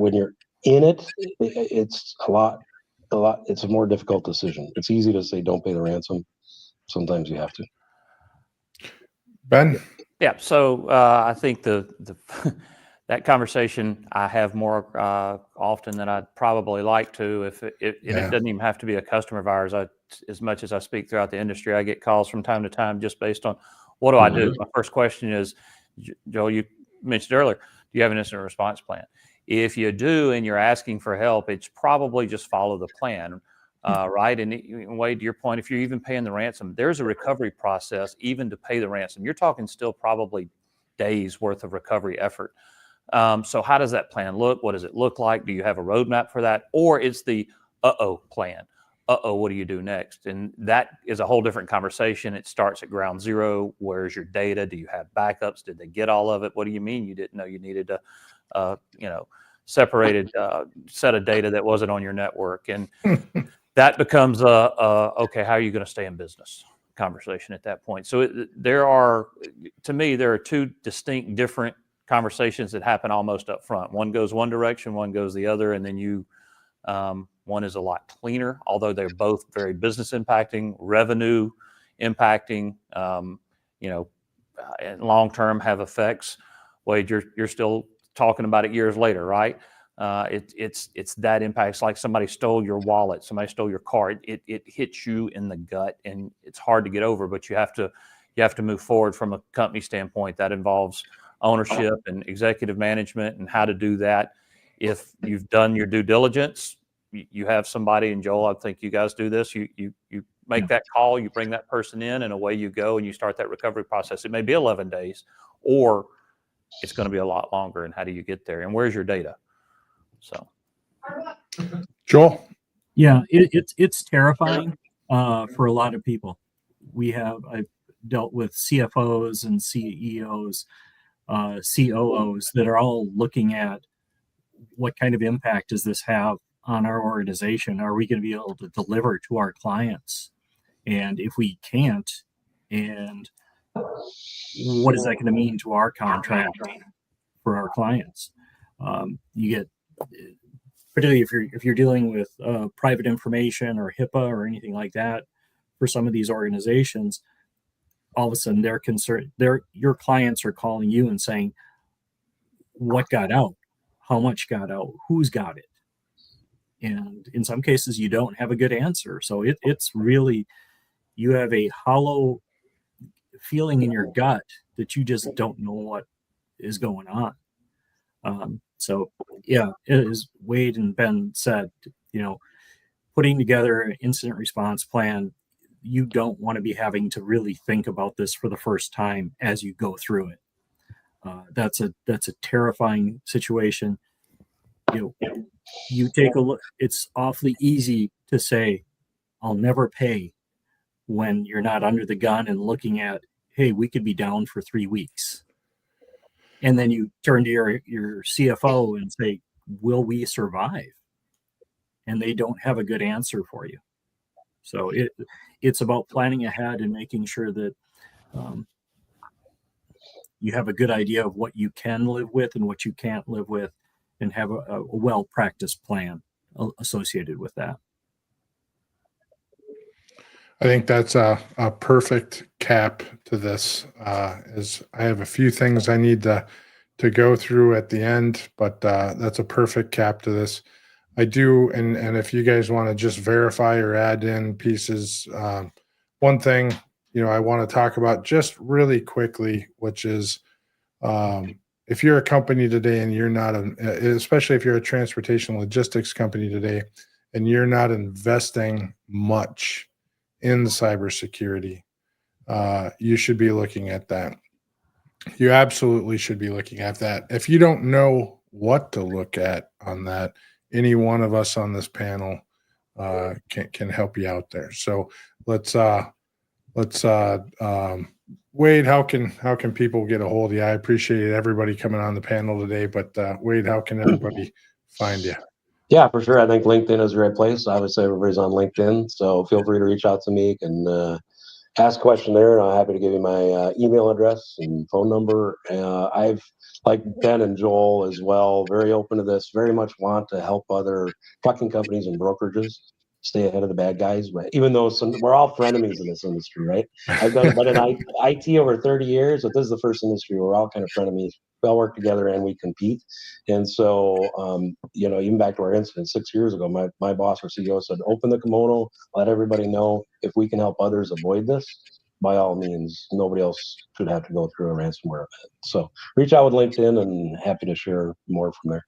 in it, it's a lot. It's a more difficult decision. It's easy to say don't pay the ransom. Sometimes you have to. Ben? Yeah. So I think the that conversation I have more often than I'd probably like to. And it doesn't even have to be a customer of ours. As much as I speak throughout the industry, I get calls from time to time just based on what do I do. My first question is, Joel, you mentioned earlier, do you have an incident response plan? If you do and you're asking for help, it's probably just follow the plan, right? And Wade, to your point, if you're even paying the ransom, there's a recovery process even to pay the ransom. You're talking still probably days worth of recovery effort. So how does that plan look? What does it look like? Do you have a roadmap for that? Or it's the plan. What do you do next? And that is a whole different conversation. It starts at ground zero. Where's your data? Do you have backups? Did they get all of it? What do you mean you didn't know you needed a separated set of data that wasn't on your network? And that becomes okay, how are you going to stay in business conversation at that point? So there are two distinct different conversations that happen almost up front. One goes one direction, one goes the other, and then one is a lot cleaner, although they're both very business impacting, revenue impacting, and long term have effects. Wade, you're still talking about it years later, right? It's that impacts, like somebody stole your wallet, somebody stole your car. It hits you in the gut, and it's hard to get over. But you have to move forward from a company standpoint. That involves ownership and executive management and how to do that. If you've done your due diligence, you have somebody, and Joel, I think you guys do this. You make that call, you bring that person in, and away you go, and you start that recovery process. It may be 11 days, or it's going to be a lot longer. And how do you get there? And where's your data? So, Joel? Yeah, it's terrifying for a lot of people. I've dealt with CFOs and CEOs, COOs that are all looking at what kind of impact does this have on our organization? Are we going to be able to deliver to our clients? And if we can't, and what is that going to mean to our contract for our clients. You get, particularly if you're dealing with private information or HIPAA or anything like that, for some of these organizations, all of a sudden they're concerned. Your clients are calling you and saying, "What got out? How much got out? Who's got it?" And in some cases, you don't have a good answer. So it's really, you have a hollow feeling in your gut that you just don't know what is going on. So yeah, as Wade and Ben said, putting together an incident response plan, you don't want to be having to really think about this for the first time as you go through it. That's a terrifying situation. You take a look. It's awfully easy to say, "I'll never pay," when you're not under the gun and looking at, "Hey, we could be down for 3 weeks." And then you turn to your CFO and say, "Will we survive?" And they don't have a good answer for you. So it's about planning ahead and making sure that you have a good idea of what you can live with and what you can't live with, and have a well-practiced plan associated with that. I think that's a perfect cap to this. Is I have a few things I need to go through at the end, but that's a perfect cap to this. I do, and if you guys want to just verify or add in pieces, one thing I want to talk about just really quickly, which is if you're a company today and you're not, especially if you're a transportation logistics company today, and you're not investing much in cybersecurity, you should be looking at that. You absolutely should be looking at that. If you don't know what to look at on that, any one of us on this panel can help you out there. So let's Wade, how can people get a hold of you? I appreciate everybody coming on the panel today, but Wade, how can everybody find you? Yeah, for sure. I think LinkedIn is the right place. Obviously, everybody's on LinkedIn, so feel free to reach out to me and ask a question there, and I'm happy to give you my email address and phone number. I've, like Ben and Joel as well, very open to this, very much want to help other trucking companies and brokerages stay ahead of the bad guys. But even though we're all frenemies in this industry, right? I've been in IT over 30 years, but this is the first industry where we're all kind of frenemies. We all work together and we compete. And so, even back to our incident 6 years ago, my boss or CEO said, "Open the kimono, let everybody know if we can help others avoid this. By all means, nobody else should have to go through a ransomware event." So reach out with LinkedIn, and happy to share more from there.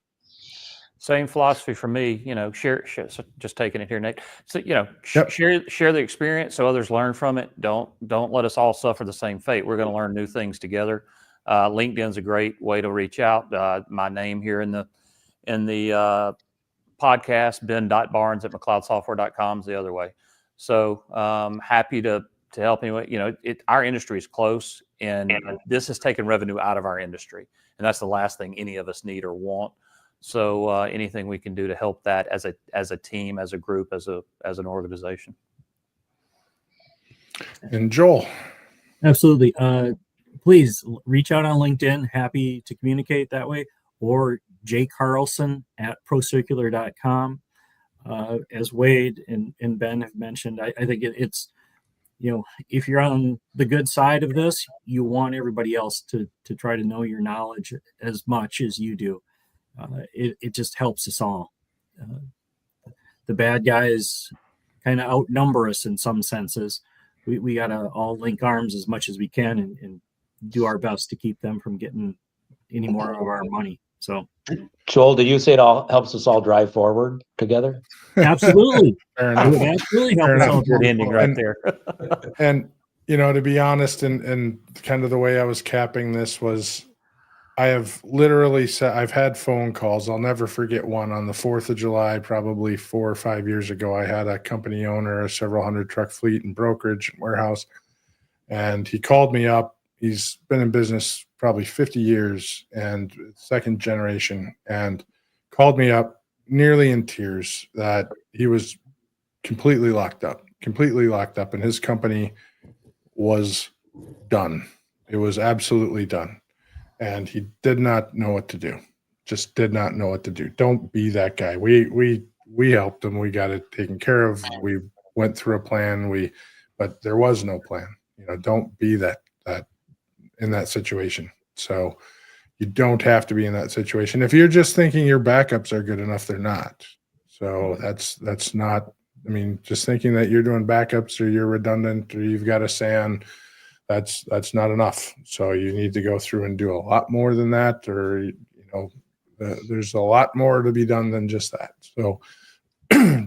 Same philosophy for me, share, so just taking it here, Nate. So, Yep. share the experience so others learn from it. Don't let us all suffer the same fate. We're going to learn new things together. LinkedIn's a great way to reach out. My name here in the podcast, ben.barnes@mcleodsoftware.com is the other way. So happy to help anyone. Our industry is close, and this has taken revenue out of our industry, and that's the last thing any of us need or want. So anything we can do to help that as a team, as a group, as an organization. And Joel, Absolutely. Please reach out on LinkedIn. Happy to communicate that way, or jcarlson@procircular.com. As Wade and Ben have mentioned, I think it's, if you're on the good side of this, you want everybody else to try to know your knowledge as much as you do. It just helps us all. The bad guys kind of outnumber us in some senses. We got to all link arms as much as we can and do our best to keep them from getting any more of our money. So, Joel, did you say it all helps us all drive forward together? absolutely. fair It would enough. absolutely help Fair us enough. all. Good ending right there. And to be honest, and kind of the way I was capping this was, I have literally said, I've had phone calls. I'll never forget one on the 4th of July, probably 4 or 5 years ago. I had a company owner, a several hundred truck fleet and brokerage and warehouse, and he called me up. He's been in business probably 50 years and second generation, and called me up nearly in tears that he was completely locked up, and his company was done. It was absolutely done. and he did not know what to do. Just did not know what to do. Don't be that guy. We helped him. We got it taken care of. We went through a plan. But there was no plan. Don't be that in that situation. So you don't have to be in that situation. If you're just thinking your backups are good enough, they're not. So that's not. I mean, just thinking that you're doing backups or you're redundant or you've got a SAN, that's not enough. So you need to go through and do a lot more than that, or there's a lot more to be done than just that. So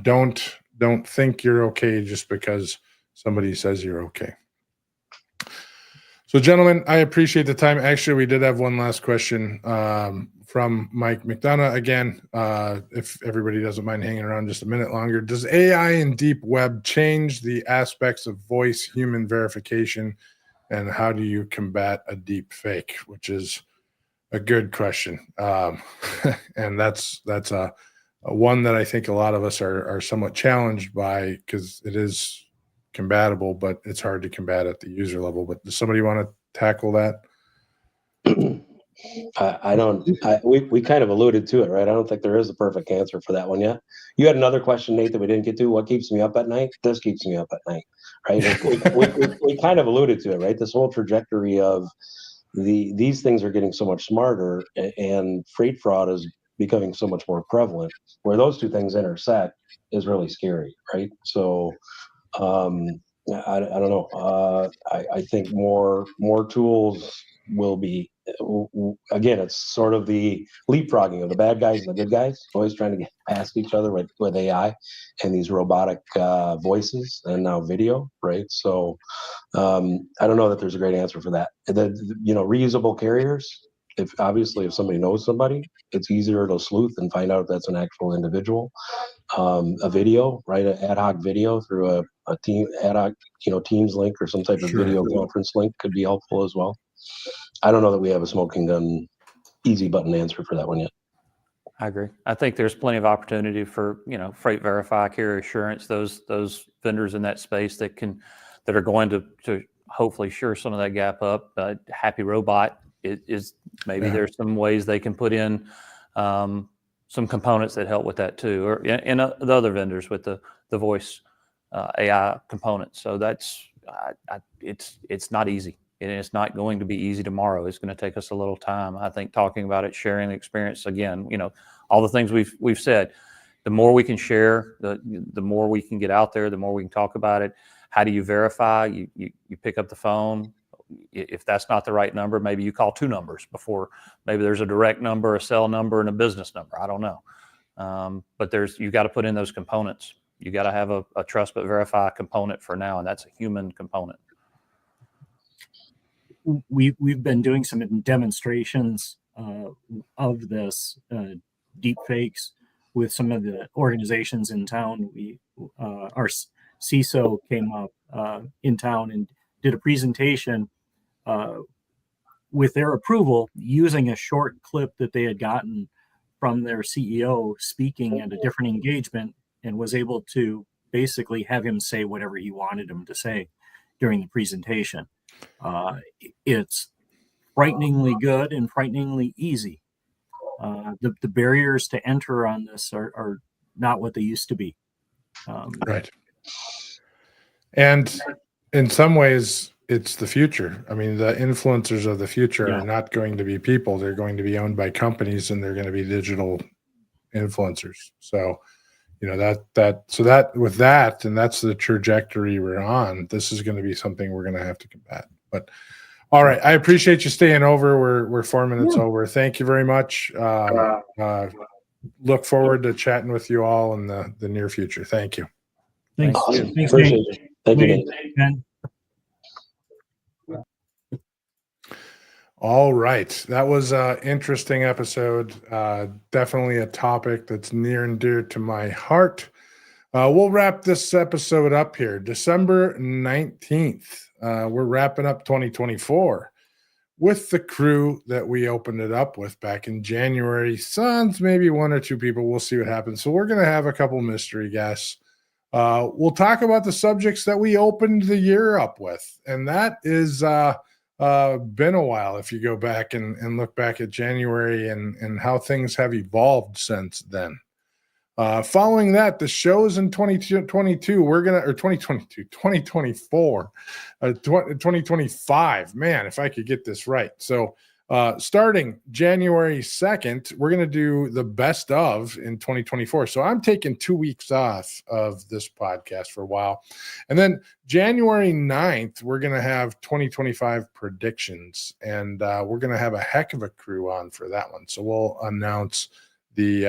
don't think you're okay just because somebody says you're okay. So, gentlemen, I appreciate the time. Actually, we did have one last question from Mike McDonough. Again, if everybody doesn't mind hanging around just a minute longer, does AI and deep web change the aspects of voice human verification, and how do you combat a deep fake? Which is a good question, and that's a one that I think a lot of us are somewhat challenged by, because it is combatable, but it's hard to combat at the user level. But does somebody want to tackle that? I don't. We kind of alluded to it, right? I don't think there is a perfect answer for that one yet. You had another question, Nate, that we didn't get to. What keeps me up at night? This keeps me up at night, right? We kind of alluded to it, right? This whole trajectory of these things are getting so much smarter, and freight fraud is becoming so much more prevalent. Where those two things intersect is really scary, right? So I don't know. I think more tools will be. Again, it's sort of the leapfrogging of the bad guys and the good guys, always trying to get past each other with AI and these robotic voices and now video, right? So I don't know that there's a great answer for that. Reusable carriers. If somebody knows somebody, it's easier to sleuth and find out if that's an actual individual. A video, right? An ad hoc video through a team ad hoc, Teams link or some type of video conference link could be helpful as well. I don't know that we have a smoking gun, easy button answer for that one yet. I agree. I think there's plenty of opportunity for, Freight Verify, Carrier Assurance, those vendors in that space that are going to hopefully shore some of that gap up. Happy Robot is maybe there's some ways they can put in some components that help with that too, or and the other vendors with the voice AI components. So that's it's not easy. And it's not going to be easy tomorrow. It's going to take us a little time. I think talking about it, sharing the experience, again, all the things we've said, the more we can share, the more we can get out there, the more we can talk about it. How do you verify? You pick up the phone. If that's not the right number, maybe you call two numbers before. Maybe there's a direct number, a cell number, and a business number. I don't know. But you got to put in those components. You got to have a trust but verify component for now, and that's a human component. We've been doing some demonstrations of this deep fakes with some of the organizations in town. Our CISO came up in town and did a presentation with their approval, using a short clip that they had gotten from their CEO speaking at a different engagement, and was able to basically have him say whatever he wanted him to say during the presentation. It's frighteningly good and frighteningly easy. The barriers to enter on this are not what they used to be. Right. And in some ways, it's the future. I mean, the influencers of the future are not going to be people. They're going to be owned by companies, and they're going to be digital influencers. So, and that's the trajectory we're on. This is going to be something we're going to have to combat. But all right, I appreciate you staying over. We're 4 minutes over. Thank you very much. Look forward to chatting with you all in the near future. Thank you. Thanks. Awesome. Thanks, Appreciate Nate. it. Thank you, Nate. Ben. All right. That was an interesting episode. Definitely a topic that's near and dear to my heart. We'll wrap this episode up here. December 19th. We're wrapping up 2024 with the crew that we opened it up with back in January. Sans maybe one or two people. We'll see what happens. So we're going to have a couple mystery guests. We'll talk about the subjects that we opened the year up with. And that is been a while if you go back and look back at January and how things have evolved since then. Following that, the shows in 2022, we're going to, or 2022, 2024, 2025. Man, if I could get this right. So, starting January 2nd, we're going to do the best of in 2024. So I'm taking 2 weeks off of this podcast for a while. And then January 9th, we're going to have 2025 predictions. And we're going to have a heck of a crew on for that one. So we'll announce the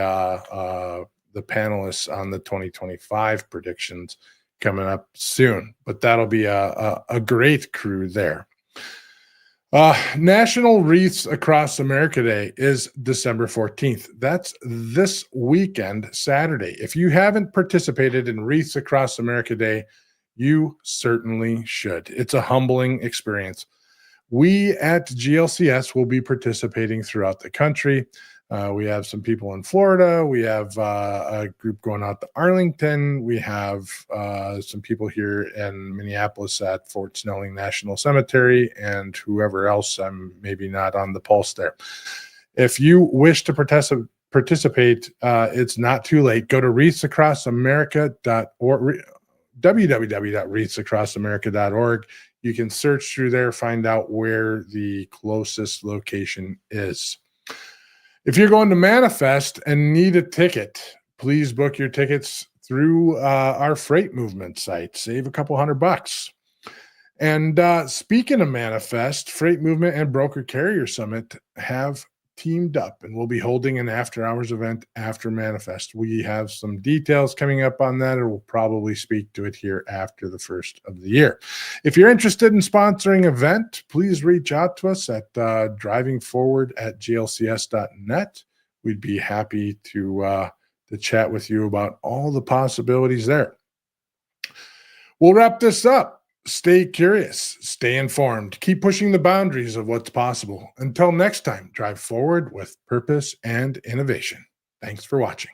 panelists on the 2025 predictions coming up soon. But that'll be a great crew there. National Wreaths Across America Day is December 14th. That's this weekend, Saturday. If you haven't participated in Wreaths Across America Day, you certainly should. It's a humbling experience. We at GLCS will be participating throughout the country. We have some people in Florida. We have a group going out to Arlington. We have some people here in Minneapolis at Fort Snelling National Cemetery, and whoever else. I'm maybe not on the pulse there. If you wish to participate, it's not too late. Go to wreathsacrossamerica.org, www.wreathsacrossamerica.org. You can search through there, find out where the closest location is. If you're going to Manifest and need a ticket, please book your tickets through our freight movement site. Save a couple $100. And speaking of Manifest, Freight Movement and Broker Carrier Summit have teamed up, and we'll be holding an after-hours event after Manifest. We have some details coming up on that, and we'll probably speak to it here after the first of the year. If you're interested in sponsoring an event, please reach out to us at drivingforward@glcs.net. We'd be happy to chat with you about all the possibilities there. We'll wrap this up. Stay curious, stay informed, keep pushing the boundaries of what's possible. Until next time, drive forward with purpose and innovation. Thanks for watching.